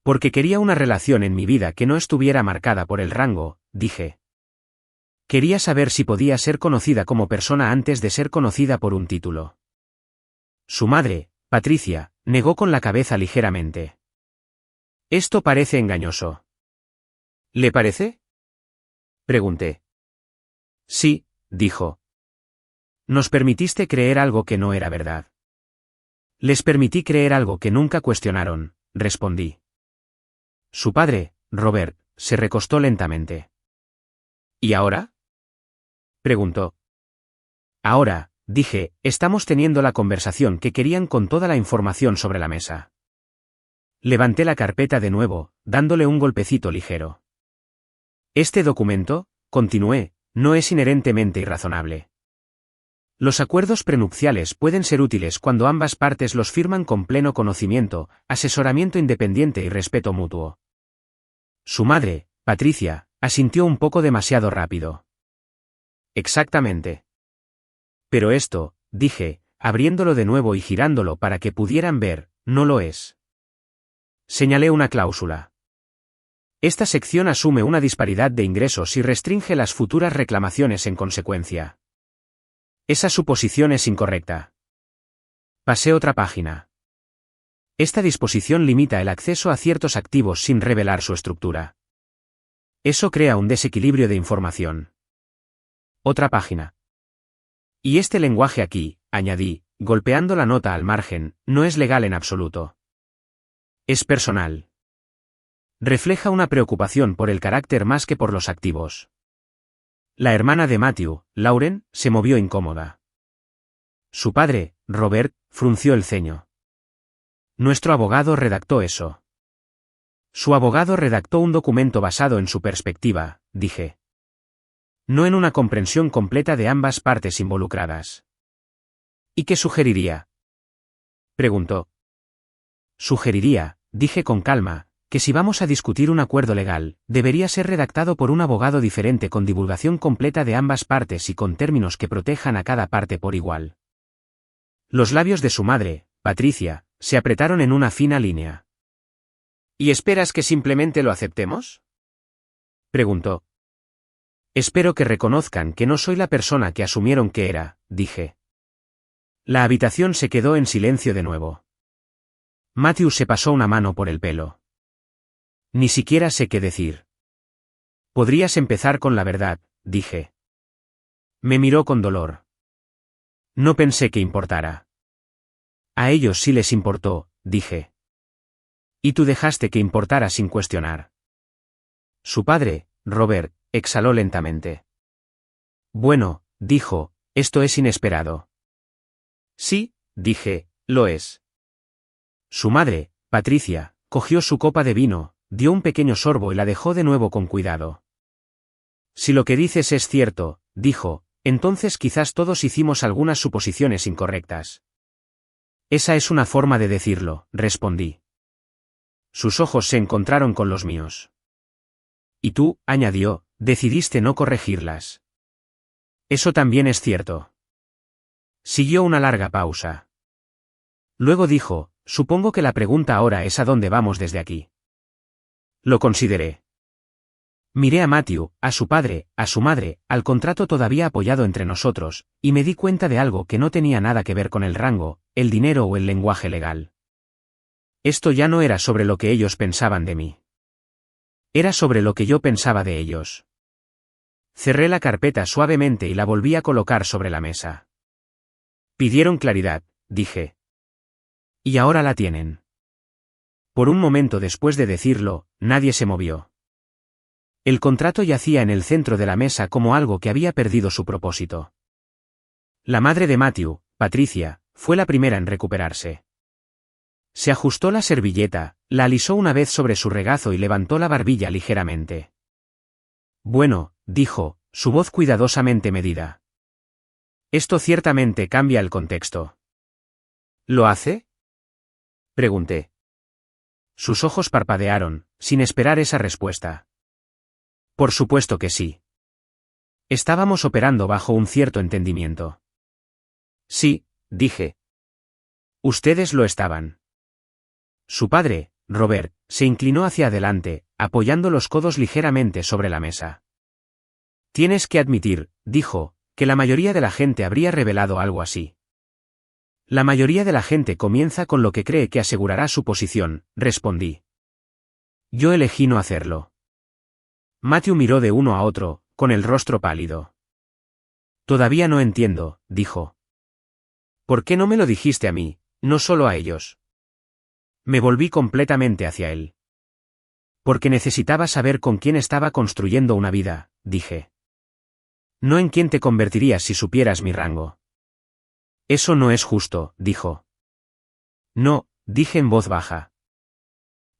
Porque quería una relación en mi vida que no estuviera marcada por el rango, dije. Quería saber si podía ser conocida como persona antes de ser conocida por un título. Su madre, Patricia, negó con la cabeza ligeramente. Esto parece engañoso. ¿Le parece? Pregunté. Sí, dijo. Nos permitiste creer algo que no era verdad. Les permití creer algo que nunca cuestionaron, respondí. Su padre, Robert, se recostó lentamente. ¿Y ahora? Preguntó. Ahora, dije, estamos teniendo la conversación que querían con toda la información sobre la mesa. Levanté la carpeta de nuevo, dándole un golpecito ligero. Este documento, continué, no es inherentemente irrazonable. Los acuerdos prenupciales pueden ser útiles cuando ambas partes los firman con pleno conocimiento, asesoramiento independiente y respeto mutuo. Su madre, Patricia, asintió un poco demasiado rápido. Exactamente. Pero esto, dije, abriéndolo de nuevo y girándolo para que pudieran ver, no lo es. Señalé una cláusula. Esta sección asume una disparidad de ingresos y restringe las futuras reclamaciones en consecuencia. Esa suposición es incorrecta. Pasé otra página. Esta disposición limita el acceso a ciertos activos sin revelar su estructura. Eso crea un desequilibrio de información. Otra página. Y este lenguaje aquí, añadí, golpeando la nota al margen, no es legal en absoluto. Es personal. Refleja una preocupación por el carácter más que por los activos. La hermana de Matthew, Lauren, se movió incómoda. Su padre, Robert, frunció el ceño. Nuestro abogado redactó eso. Su abogado redactó un documento basado en su perspectiva, dije. No en una comprensión completa de ambas partes involucradas. ¿Y qué sugeriría? Preguntó. Sugeriría, dije con calma, que si vamos a discutir un acuerdo legal, debería ser redactado por un abogado diferente con divulgación completa de ambas partes y con términos que protejan a cada parte por igual. Los labios de su madre, Patricia, se apretaron en una fina línea. ¿Y esperas que simplemente lo aceptemos? Preguntó. Espero que reconozcan que no soy la persona que asumieron que era, dije. La habitación se quedó en silencio de nuevo. Matthew se pasó una mano por el pelo. Ni siquiera sé qué decir. Podrías empezar con la verdad, dije. Me miró con dolor. No pensé que importara. A ellos sí les importó, dije. Y tú dejaste que importara sin cuestionar. Su padre, Robert, exhaló lentamente. Bueno, dijo, esto es inesperado. Sí, dije, lo es. Su madre, Patricia, cogió su copa de vino, dio un pequeño sorbo y la dejó de nuevo con cuidado. Si lo que dices es cierto, dijo, entonces quizás todos hicimos algunas suposiciones incorrectas. Esa es una forma de decirlo, respondí. Sus ojos se encontraron con los míos. Y tú, añadió, decidiste no corregirlas. Eso también es cierto. Siguió una larga pausa. Luego dijo, supongo que la pregunta ahora es a dónde vamos desde aquí. Lo consideré. Miré a Matthew, a su padre, a su madre, al contrato todavía apoyado entre nosotros, y me di cuenta de algo que no tenía nada que ver con el rango, el dinero o el lenguaje legal. Esto ya no era sobre lo que ellos pensaban de mí. Era sobre lo que yo pensaba de ellos. Cerré la carpeta suavemente y la volví a colocar sobre la mesa. Pidieron claridad, dije. Y ahora la tienen. Por un momento después de decirlo, nadie se movió. El contrato yacía en el centro de la mesa como algo que había perdido su propósito. La madre de Matthew, Patricia, fue la primera en recuperarse. Se ajustó la servilleta, la alisó una vez sobre su regazo y levantó la barbilla ligeramente. Bueno, dijo, su voz cuidadosamente medida. Esto ciertamente cambia el contexto. ¿Lo hace? Pregunté. Sus ojos parpadearon, sin esperar esa respuesta. Por supuesto que sí. Estábamos operando bajo un cierto entendimiento. Sí, dije. Ustedes lo estaban. Su padre, Robert, se inclinó hacia adelante, apoyando los codos ligeramente sobre la mesa. Tienes que admitir, dijo, que la mayoría de la gente habría revelado algo así. La mayoría de la gente comienza con lo que cree que asegurará su posición, respondí. Yo elegí no hacerlo. Matthew miró de uno a otro, con el rostro pálido. Todavía no entiendo, dijo. ¿Por qué no me lo dijiste a mí, no solo a ellos? Me volví completamente hacia él. Porque necesitaba saber con quién estaba construyendo una vida, dije. No en quién te convertirías si supieras mi rango. Eso no es justo, dijo. No, dije en voz baja.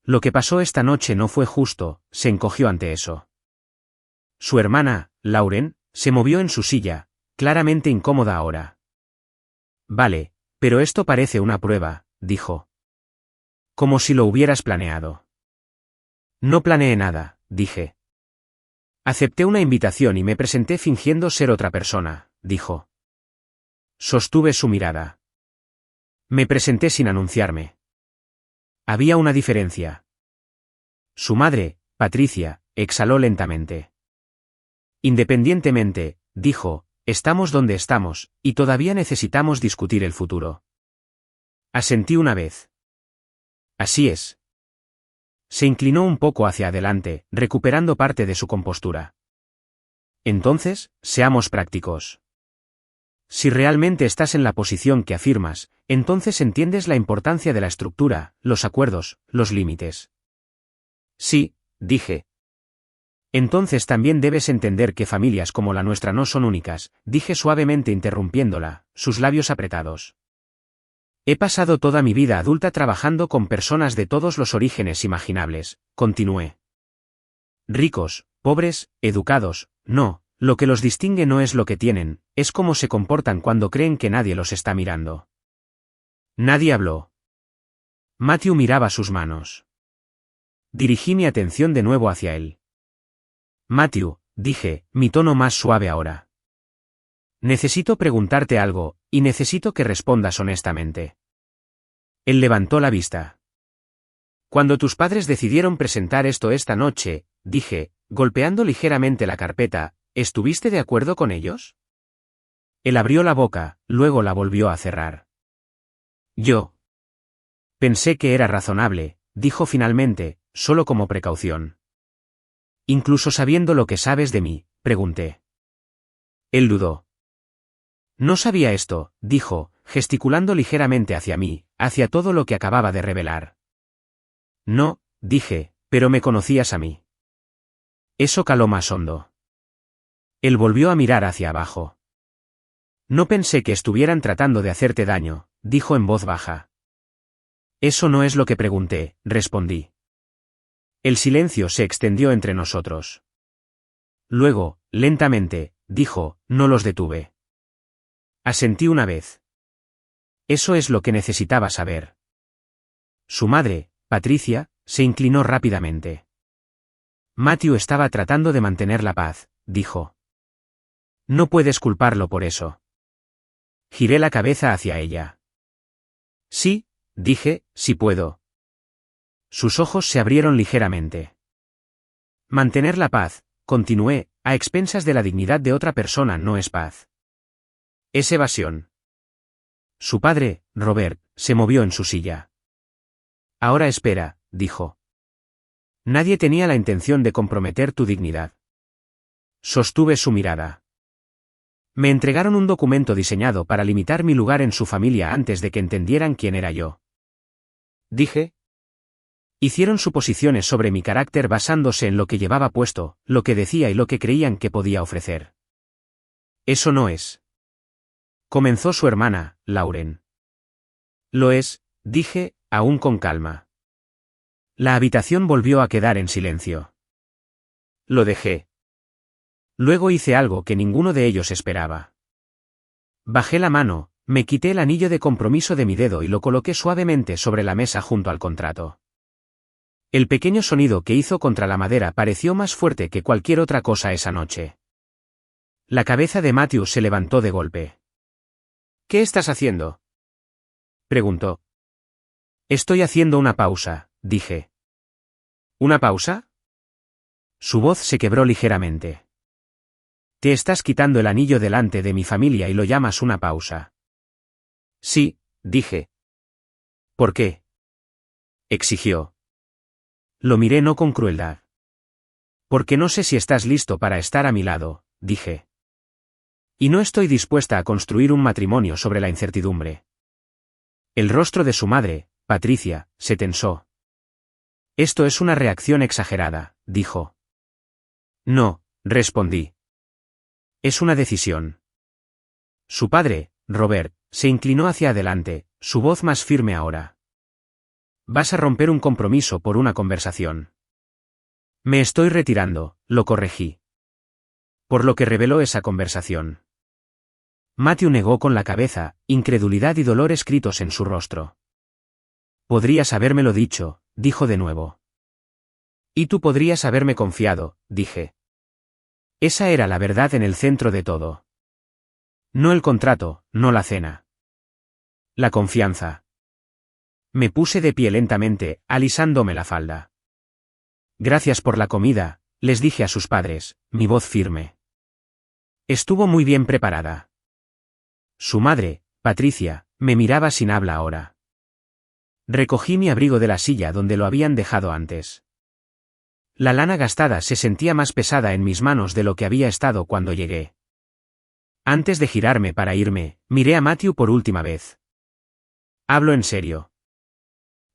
Lo que pasó esta noche no fue justo, se encogió ante eso. Su hermana, Lauren, se movió en su silla, claramente incómoda ahora. Vale, pero esto parece una prueba, dijo. Como si lo hubieras planeado. No planeé nada, dije. Acepté una invitación y me presenté fingiendo ser otra persona, dijo. Sostuve su mirada. Me presenté sin anunciarme. Había una diferencia. Su madre, Patricia, exhaló lentamente. Independientemente, dijo, estamos donde estamos, y todavía necesitamos discutir el futuro. Asentí una vez. Así es. Se inclinó un poco hacia adelante, recuperando parte de su compostura. Entonces, seamos prácticos. Si realmente estás en la posición que afirmas, entonces entiendes la importancia de la estructura, los acuerdos, los límites. Sí, dije. Entonces también debes entender que familias como la nuestra no son únicas, dije suavemente interrumpiéndola, sus labios apretados. He pasado toda mi vida adulta trabajando con personas de todos los orígenes imaginables, continué. Ricos, pobres, educados, no, lo que los distingue no es lo que tienen, es cómo se comportan cuando creen que nadie los está mirando. Nadie habló. Matthew miraba sus manos. Dirigí mi atención de nuevo hacia él. Matthew, dije, mi tono más suave ahora. Necesito preguntarte algo, y necesito que respondas honestamente. Él levantó la vista. Cuando tus padres decidieron presentar esto esta noche, dije, golpeando ligeramente la carpeta, ¿estuviste de acuerdo con ellos? Él abrió la boca, luego la volvió a cerrar. Yo. Pensé que era razonable, dijo finalmente, solo como precaución. Incluso sabiendo lo que sabes de mí, pregunté. Él dudó. No sabía esto, dijo, gesticulando ligeramente hacia mí, hacia todo lo que acababa de revelar. No, dije, pero me conocías a mí. Eso caló más hondo. Él volvió a mirar hacia abajo. No pensé que estuvieran tratando de hacerte daño, dijo en voz baja. Eso no es lo que pregunté, respondí. El silencio se extendió entre nosotros. Luego, lentamente, dijo, no los detuve. Asentí una vez. Eso es lo que necesitaba saber. Su madre, Patricia, se inclinó rápidamente. Matthew estaba tratando de mantener la paz, dijo. No puedes culparlo por eso. Giré la cabeza hacia ella. Sí, dije, sí puedo. Sus ojos se abrieron ligeramente. Mantener la paz, continué, a expensas de la dignidad de otra persona no es paz. Es evasión. Su padre, Robert, se movió en su silla. Ahora espera, dijo. Nadie tenía la intención de comprometer tu dignidad. Sostuve su mirada. Me entregaron un documento diseñado para limitar mi lugar en su familia antes de que entendieran quién era yo. Dije. Hicieron suposiciones sobre mi carácter basándose en lo que llevaba puesto, lo que decía y lo que creían que podía ofrecer. Eso no es. Comenzó su hermana, Lauren. Lo es, dije, aún con calma. La habitación volvió a quedar en silencio. Lo dejé. Luego hice algo que ninguno de ellos esperaba. Bajé la mano, me quité el anillo de compromiso de mi dedo y lo coloqué suavemente sobre la mesa junto al contrato. El pequeño sonido que hizo contra la madera pareció más fuerte que cualquier otra cosa esa noche. La cabeza de Matthew se levantó de golpe. ¿Qué estás haciendo?, preguntó. Estoy haciendo una pausa, dije. ¿Una pausa? Su voz se quebró ligeramente. Te estás quitando el anillo delante de mi familia y lo llamas una pausa. Sí, dije. ¿Por qué?, exigió. Lo miré no con crueldad. Porque no sé si estás listo para estar a mi lado, dije. Y no estoy dispuesta a construir un matrimonio sobre la incertidumbre. El rostro de su madre, Patricia, se tensó. Esto es una reacción exagerada, dijo. No, respondí. Es una decisión. Su padre, Robert, se inclinó hacia adelante, su voz más firme ahora. Vas a romper un compromiso por una conversación. Me estoy retirando, lo corregí. Por lo que reveló esa conversación. Matthew negó con la cabeza, incredulidad y dolor escritos en su rostro. Podrías habérmelo dicho, dijo de nuevo. Y tú podrías haberme confiado, dije. Esa era la verdad en el centro de todo. No el contrato, no la cena. La confianza. Me puse de pie lentamente, alisándome la falda. Gracias por la comida, les dije a sus padres, mi voz firme. Estuvo muy bien preparada. Su madre, Patricia, me miraba sin habla ahora. Recogí mi abrigo de la silla donde lo habían dejado antes. La lana gastada se sentía más pesada en mis manos de lo que había estado cuando llegué. Antes de girarme para irme, miré a Matthew por última vez. Hablo en serio.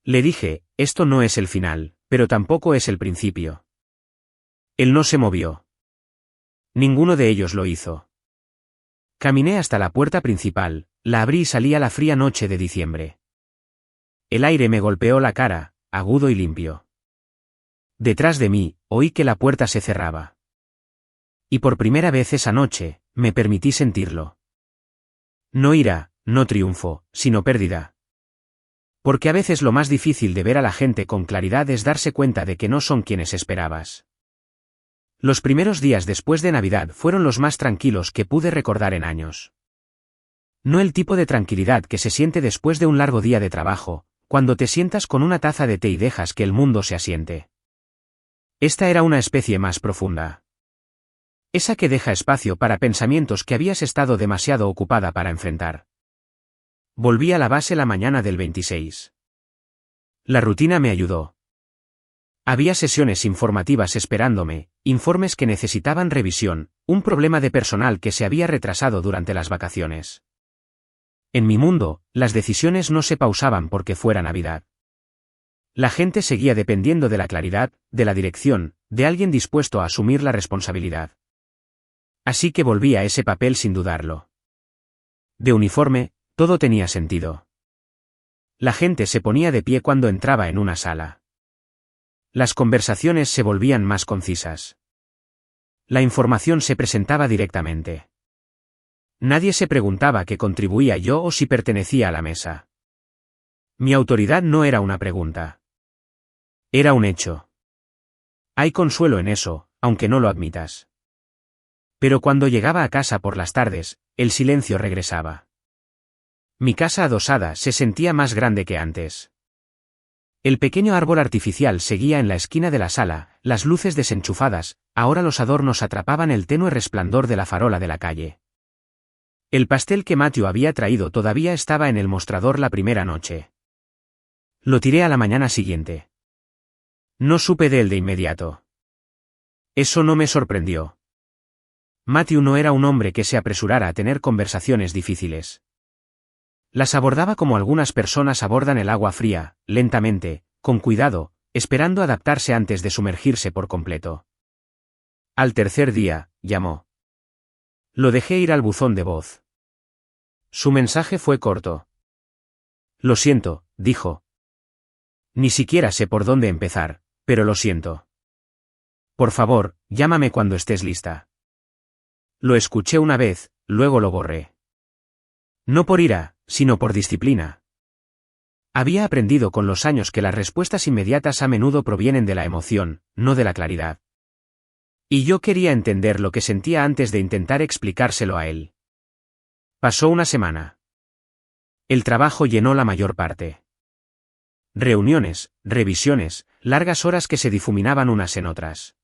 Le dije, esto no es el final, pero tampoco es el principio. Él no se movió. Ninguno de ellos lo hizo. Caminé hasta la puerta principal, la abrí y salí a la fría noche de diciembre. El aire me golpeó la cara, agudo y limpio. Detrás de mí, oí que la puerta se cerraba. Y por primera vez esa noche, me permití sentirlo. No ira, no triunfo, sino pérdida. Porque a veces lo más difícil de ver a la gente con claridad es darse cuenta de que no son quienes esperabas. Los primeros días después de Navidad fueron los más tranquilos que pude recordar en años. No el tipo de tranquilidad que se siente después de un largo día de trabajo, cuando te sientas con una taza de té y dejas que el mundo se asiente. Esta era una especie más profunda. Esa que deja espacio para pensamientos que habías estado demasiado ocupada para enfrentar. Volví a la base la mañana del 26. La rutina me ayudó. Había sesiones informativas esperándome, informes que necesitaban revisión, un problema de personal que se había retrasado durante las vacaciones. En mi mundo, las decisiones no se pausaban porque fuera Navidad. La gente seguía dependiendo de la claridad, de la dirección, de alguien dispuesto a asumir la responsabilidad. Así que volví a ese papel sin dudarlo. De uniforme, todo tenía sentido. La gente se ponía de pie cuando entraba en una sala. Las conversaciones se volvían más concisas. La información se presentaba directamente. Nadie se preguntaba qué contribuía yo o si pertenecía a la mesa. Mi autoridad no era una pregunta. Era un hecho. Hay consuelo en eso, aunque no lo admitas. Pero cuando llegaba a casa por las tardes, el silencio regresaba. Mi casa adosada se sentía más grande que antes. El pequeño árbol artificial seguía en la esquina de la sala, las luces desenchufadas, ahora los adornos atrapaban el tenue resplandor de la farola de la calle. El pastel que Matthew había traído todavía estaba en el mostrador la primera noche. Lo tiré a la mañana siguiente. No supe de él de inmediato. Eso no me sorprendió. Matthew no era un hombre que se apresurara a tener conversaciones difíciles. Las abordaba como algunas personas abordan el agua fría, lentamente, con cuidado, esperando adaptarse antes de sumergirse por completo. Al tercer día, llamó. Lo dejé ir al buzón de voz. Su mensaje fue corto. Lo siento, dijo. Ni siquiera sé por dónde empezar, pero lo siento. Por favor, llámame cuando estés lista. Lo escuché una vez, luego lo borré. No por ira, sino por disciplina. Había aprendido con los años que las respuestas inmediatas a menudo provienen de la emoción, no de la claridad. Y yo quería entender lo que sentía antes de intentar explicárselo a él. Pasó una semana. El trabajo llenó la mayor parte. Reuniones, revisiones, largas horas que se difuminaban unas en otras.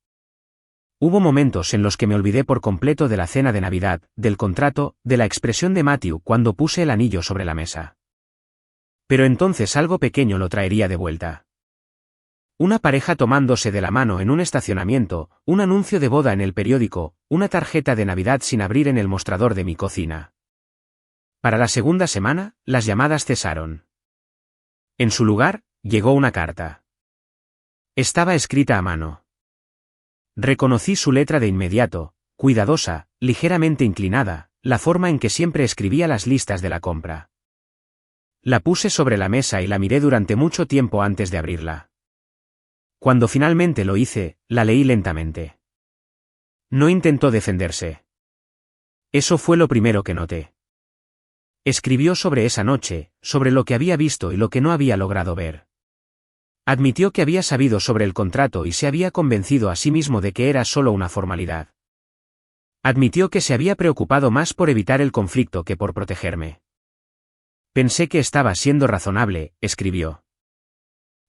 Hubo momentos en los que me olvidé por completo de la cena de Navidad, del contrato, de la expresión de Matthew cuando puse el anillo sobre la mesa. Pero entonces algo pequeño lo traería de vuelta. Una pareja tomándose de la mano en un estacionamiento, un anuncio de boda en el periódico, una tarjeta de Navidad sin abrir en el mostrador de mi cocina. Para la segunda semana, las llamadas cesaron. En su lugar, llegó una carta. Estaba escrita a mano. Reconocí su letra de inmediato, cuidadosa, ligeramente inclinada, la forma en que siempre escribía las listas de la compra. La puse sobre la mesa y la miré durante mucho tiempo antes de abrirla. Cuando finalmente lo hice, la leí lentamente. No intentó defenderse. Eso fue lo primero que noté. Escribió sobre esa noche, sobre lo que había visto y lo que no había logrado ver. Admitió que había sabido sobre el contrato y se había convencido a sí mismo de que era solo una formalidad. Admitió que se había preocupado más por evitar el conflicto que por protegerme. Pensé que estaba siendo razonable, escribió.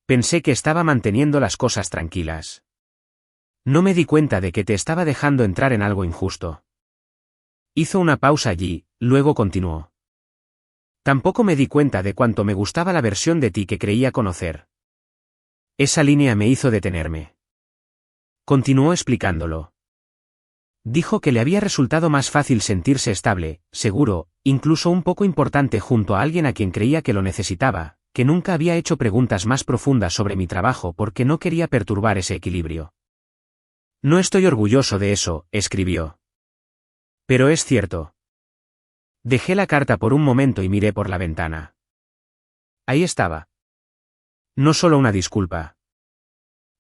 Pensé que estaba manteniendo las cosas tranquilas. No me di cuenta de que te estaba dejando entrar en algo injusto. Hizo una pausa allí, luego continuó. Tampoco me di cuenta de cuánto me gustaba la versión de ti que creía conocer. Esa línea me hizo detenerme. Continuó explicándolo. Dijo que le había resultado más fácil sentirse estable, seguro, incluso un poco importante junto a alguien a quien creía que lo necesitaba, que nunca había hecho preguntas más profundas sobre mi trabajo porque no quería perturbar ese equilibrio. No estoy orgulloso de eso, escribió. Pero es cierto. Dejé la carta por un momento y miré por la ventana. Ahí estaba. No solo una disculpa.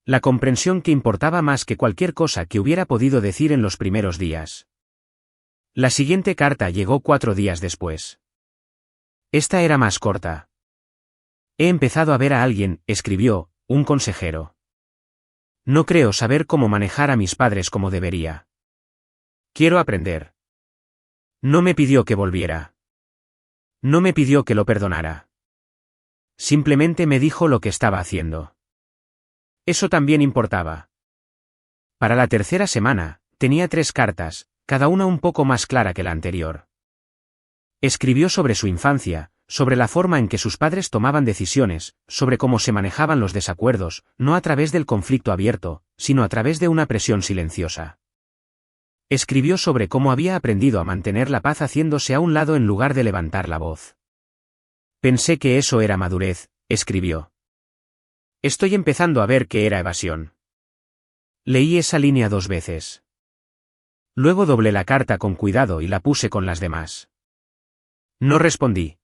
La comprensión que importaba más que cualquier cosa que hubiera podido decir en los primeros días. La siguiente carta llegó 4 días después. Esta era más corta. He empezado a ver a alguien, escribió, un consejero. No creo saber cómo manejar a mis padres como debería. Quiero aprender. No me pidió que volviera. No me pidió que lo perdonara. Simplemente me dijo lo que estaba haciendo. Eso también importaba. Para la tercera semana, tenía 3 cartas, cada una un poco más clara que la anterior. Escribió sobre su infancia, sobre la forma en que sus padres tomaban decisiones, sobre cómo se manejaban los desacuerdos, no a través del conflicto abierto, sino a través de una presión silenciosa. Escribió sobre cómo había aprendido a mantener la paz haciéndose a un lado en lugar de levantar la voz. Pensé que eso era madurez, escribió. Estoy empezando a ver que era evasión. Leí esa línea 2 veces. Luego doblé la carta con cuidado y la puse con las demás. No respondí.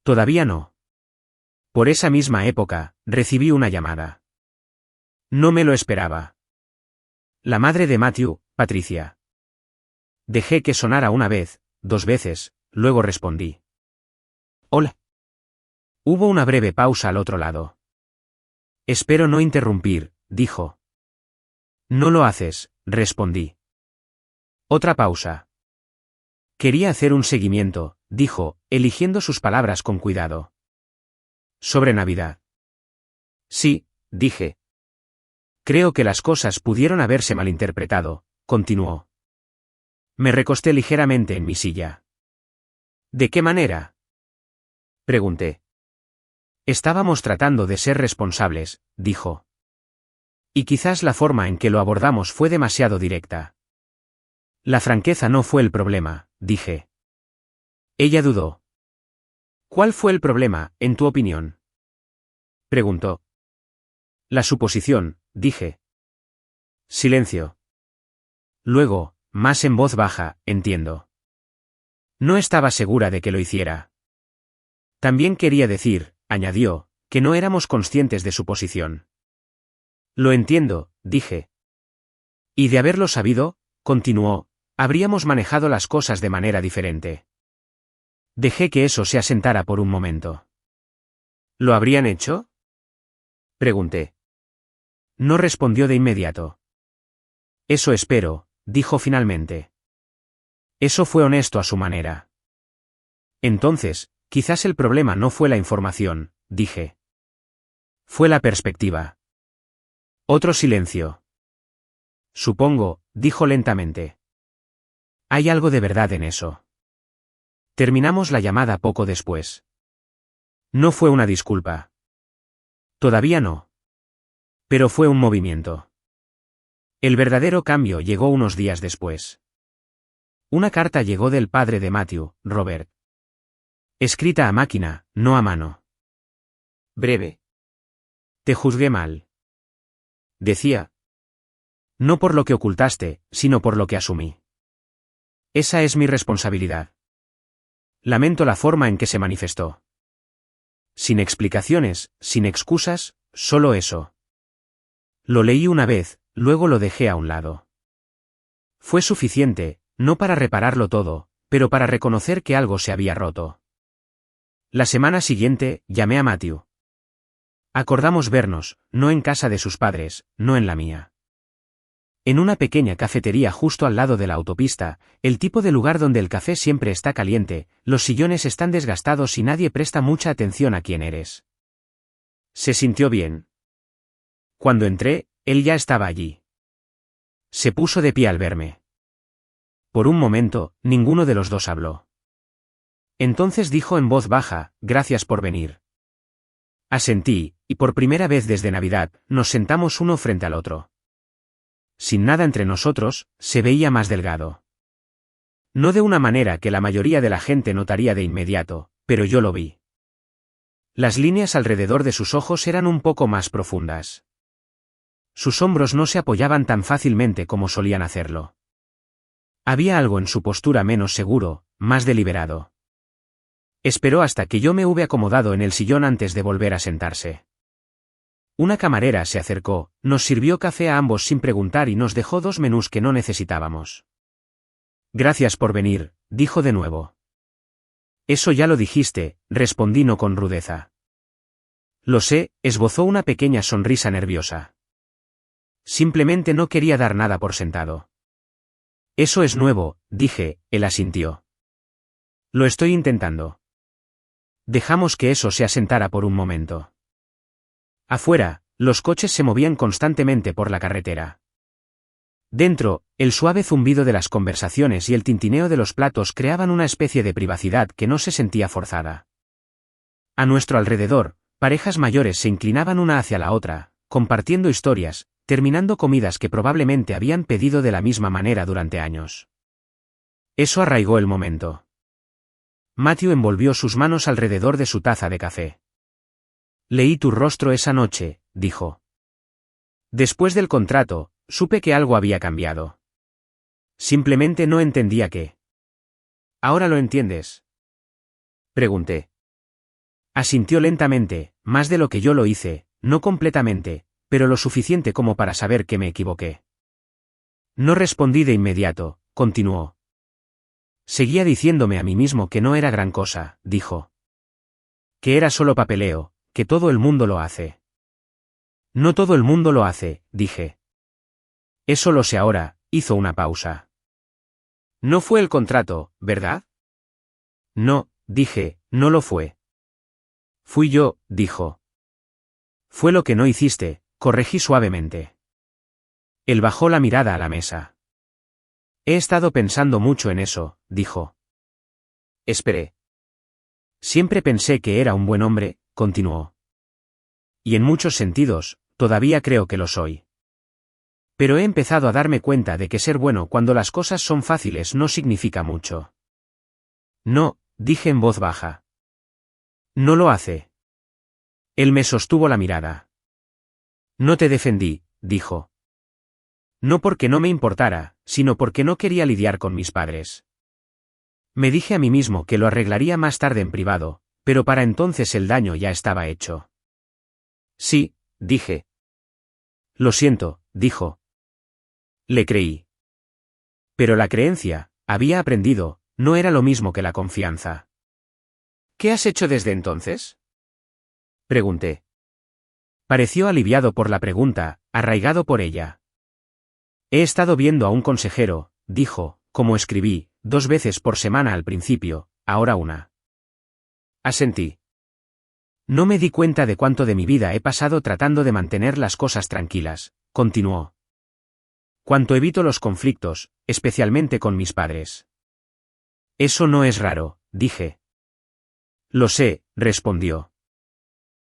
Todavía no. Por esa misma época, recibí una llamada. No me lo esperaba. La madre de Matthew, Patricia. Dejé que sonara una vez, 2 veces, luego respondí. Hola. Hubo una breve pausa al otro lado. Espero no interrumpir, dijo. No lo haces, respondí. Otra pausa. Quería hacer un seguimiento, dijo, eligiendo sus palabras con cuidado. Sobre Navidad. Sí, dije. Creo que las cosas pudieron haberse malinterpretado, continuó. Me recosté ligeramente en mi silla. ¿De qué manera? Pregunté. Estábamos tratando de ser responsables, dijo. Y quizás la forma en que lo abordamos fue demasiado directa. La franqueza no fue el problema, dije. Ella dudó. ¿Cuál fue el problema, en tu opinión? Preguntó. La suposición, dije. Silencio. Luego, más en voz baja, entiendo. No estaba segura de que lo hiciera. También quería decir, añadió, que no éramos conscientes de su posición. Lo entiendo, dije. Y de haberlo sabido, continuó, habríamos manejado las cosas de manera diferente. Dejé que eso se asentara por un momento. ¿Lo habrían hecho? Pregunté. No respondió de inmediato. Eso espero, dijo finalmente. Eso fue honesto a su manera. Entonces, quizás el problema no fue la información, dije. Fue la perspectiva. Otro silencio. Supongo, dijo lentamente. Hay algo de verdad en eso. Terminamos la llamada poco después. No fue una disculpa. Todavía no. Pero fue un movimiento. El verdadero cambio llegó unos días después. Una carta llegó del padre de Matthew, Robert. Escrita a máquina, no a mano. Breve. Te juzgué mal. Decía. No por lo que ocultaste, sino por lo que asumí. Esa es mi responsabilidad. Lamento la forma en que se manifestó. Sin explicaciones, sin excusas, solo eso. Lo leí una vez, luego lo dejé a un lado. Fue suficiente, no para repararlo todo, pero para reconocer que algo se había roto. La semana siguiente, llamé a Matthew. Acordamos vernos, no en casa de sus padres, no en la mía. En una pequeña cafetería justo al lado de la autopista, el tipo de lugar donde el café siempre está caliente, los sillones están desgastados y nadie presta mucha atención a quién eres. Se sintió bien. Cuando entré, él ya estaba allí. Se puso de pie al verme. Por un momento, ninguno de los dos habló. Entonces dijo en voz baja, gracias por venir. Asentí, y por primera vez desde Navidad, nos sentamos uno frente al otro. Sin nada entre nosotros, se veía más delgado. No de una manera que la mayoría de la gente notaría de inmediato, pero yo lo vi. Las líneas alrededor de sus ojos eran un poco más profundas. Sus hombros no se apoyaban tan fácilmente como solían hacerlo. Había algo en su postura menos seguro, más deliberado. Esperó hasta que yo me hube acomodado en el sillón antes de volver a sentarse. Una camarera se acercó, nos sirvió café a ambos sin preguntar y nos dejó 2 menús que no necesitábamos. Gracias por venir, dijo de nuevo. Eso ya lo dijiste, respondí no con rudeza. Lo sé, esbozó una pequeña sonrisa nerviosa. Simplemente no quería dar nada por sentado. Eso es nuevo, dije, él asintió. Lo estoy intentando. Dejamos que eso se asentara por un momento. Afuera, los coches se movían constantemente por la carretera. Dentro, el suave zumbido de las conversaciones y el tintineo de los platos creaban una especie de privacidad que no se sentía forzada. A nuestro alrededor, parejas mayores se inclinaban una hacia la otra, compartiendo historias, terminando comidas que probablemente habían pedido de la misma manera durante años. Eso arraigó el momento. Matthew envolvió sus manos alrededor de su taza de café. Leí tu rostro esa noche, dijo. Después del contrato, supe que algo había cambiado. Simplemente no entendía qué. ¿Ahora lo entiendes? Pregunté. Asintió lentamente, más de lo que yo lo hice, no completamente, pero lo suficiente como para saber que me equivoqué. No respondí de inmediato, continuó. Seguía diciéndome a mí mismo que no era gran cosa, dijo. Que era solo papeleo, que todo el mundo lo hace. No todo el mundo lo hace, dije. Eso lo sé ahora, hizo una pausa. No fue el contrato, ¿verdad? No, dije, no lo fue. Fui yo, dijo. Fue lo que no hiciste, corregí suavemente. Él bajó la mirada a la mesa. He estado pensando mucho en eso, dijo. Esperé. Siempre pensé que era un buen hombre, continuó. Y en muchos sentidos, todavía creo que lo soy. Pero he empezado a darme cuenta de que ser bueno cuando las cosas son fáciles no significa mucho. No, dije en voz baja. No lo hace. Él me sostuvo la mirada. No te defendí, dijo. No porque no me importara, sino porque no quería lidiar con mis padres. Me dije a mí mismo que lo arreglaría más tarde en privado, pero para entonces el daño ya estaba hecho. Sí, dije. Lo siento, dijo. Le creí. Pero la creencia, había aprendido, no era lo mismo que la confianza. ¿Qué has hecho desde entonces? Pregunté. Pareció aliviado por la pregunta, arraigado por ella. He estado viendo a un consejero, dijo, como escribí, 2 veces por semana al principio, ahora una. Asentí. No me di cuenta de cuánto de mi vida he pasado tratando de mantener las cosas tranquilas, continuó. Cuánto evito los conflictos, especialmente con mis padres. Eso no es raro, dije. Lo sé, respondió.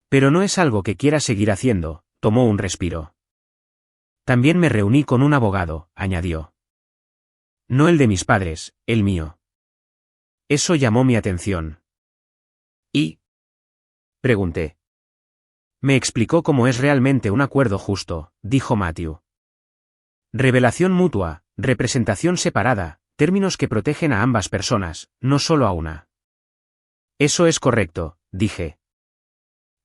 Pero no es algo que quiera seguir haciendo, tomó un respiro. También me reuní con un abogado, añadió. No el de mis padres, el mío. Eso llamó mi atención. ¿Y? Pregunté. Me explicó cómo es realmente un acuerdo justo, dijo Matthew. Revelación mutua, representación separada, términos que protegen a ambas personas, no solo a una. Eso es correcto, dije.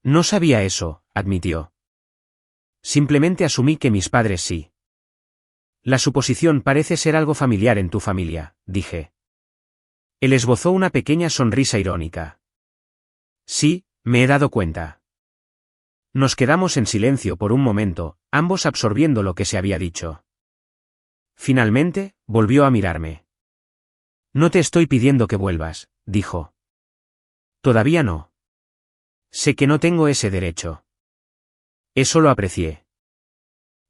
No sabía eso, admitió. Simplemente asumí que mis padres sí. La suposición parece ser algo familiar en tu familia, dije. Él esbozó una pequeña sonrisa irónica. Sí, me he dado cuenta. Nos quedamos en silencio por un momento, ambos absorbiendo lo que se había dicho. Finalmente, volvió a mirarme. No te estoy pidiendo que vuelvas, dijo. Todavía no. Sé que no tengo ese derecho. Eso lo aprecié.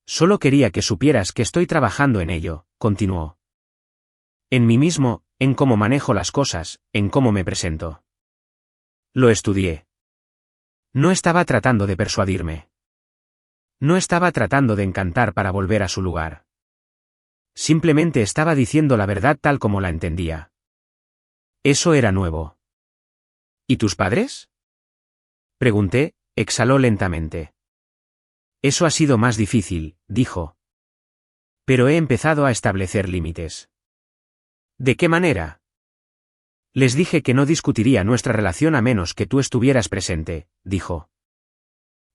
Solo quería que supieras que estoy trabajando en ello, continuó. En mí mismo, en cómo manejo las cosas, en cómo me presento. Lo estudié. No estaba tratando de persuadirme. No estaba tratando de encantar para volver a su lugar. Simplemente estaba diciendo la verdad tal como la entendía. Eso era nuevo. ¿Y tus padres? Pregunté, exhaló lentamente. Eso ha sido más difícil, dijo. Pero he empezado a establecer límites. ¿De qué manera? Les dije que no discutiría nuestra relación a menos que tú estuvieras presente, dijo.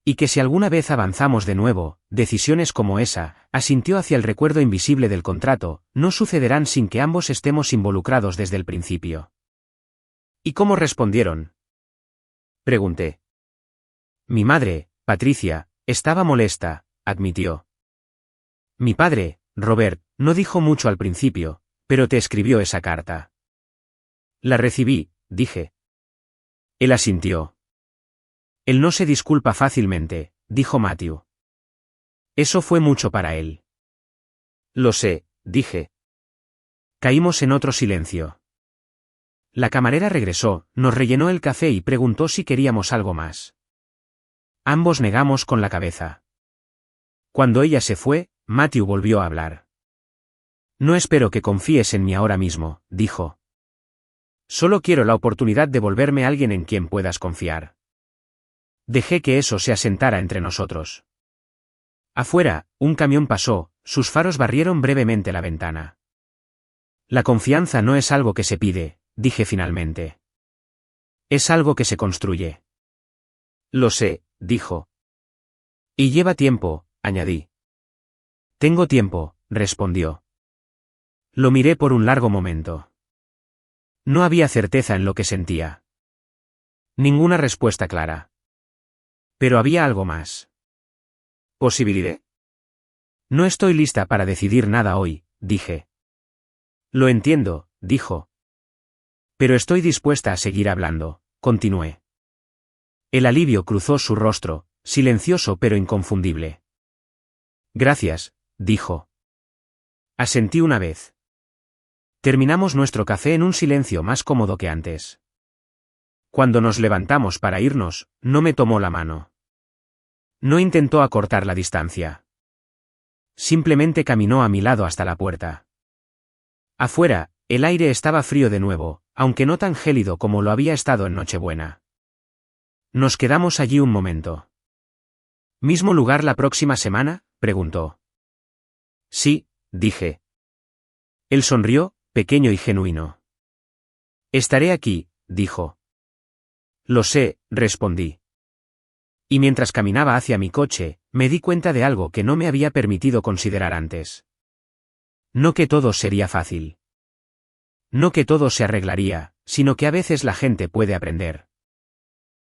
Y que si alguna vez avanzamos de nuevo, decisiones como esa, asintió hacia el recuerdo invisible del contrato, no sucederán sin que ambos estemos involucrados desde el principio. ¿Y cómo respondieron? Pregunté. Mi madre, Patricia, estaba molesta, admitió. Mi padre, Robert, no dijo mucho al principio, pero te escribió esa carta. La recibí, dije. Él asintió. Él no se disculpa fácilmente, dijo Matthew. Eso fue mucho para él. Lo sé, dije. Caímos en otro silencio. La camarera regresó, nos rellenó el café y preguntó si queríamos algo más. Ambos negamos con la cabeza. Cuando ella se fue, Matthew volvió a hablar. No espero que confíes en mí ahora mismo, dijo. Solo quiero la oportunidad de volverme alguien en quien puedas confiar. Dejé que eso se asentara entre nosotros. Afuera, un camión pasó, sus faros barrieron brevemente la ventana. La confianza no es algo que se pide, dije finalmente. Es algo que se construye. Lo sé, dijo. Y lleva tiempo, añadí. Tengo tiempo, respondió. Lo miré por un largo momento. No había certeza en lo que sentía. Ninguna respuesta clara. Pero había algo más. ¿Posibilidad? No estoy lista para decidir nada hoy, dije. Lo entiendo, dijo. Pero estoy dispuesta a seguir hablando, continué. El alivio cruzó su rostro, silencioso pero inconfundible. Gracias, dijo. Asentí una vez. Terminamos nuestro café en un silencio más cómodo que antes. Cuando nos levantamos para irnos, no me tomó la mano. No intentó acortar la distancia. Simplemente caminó a mi lado hasta la puerta. Afuera, el aire estaba frío de nuevo, aunque no tan gélido como lo había estado en Nochebuena. Nos quedamos allí un momento. ¿Mismo lugar la próxima semana?, preguntó. Sí, dije. Él sonrió, pequeño y genuino. Estaré aquí, dijo. Lo sé, respondí. Y mientras caminaba hacia mi coche, me di cuenta de algo que no me había permitido considerar antes. No que todo sería fácil. No que todo se arreglaría, sino que a veces la gente puede aprender.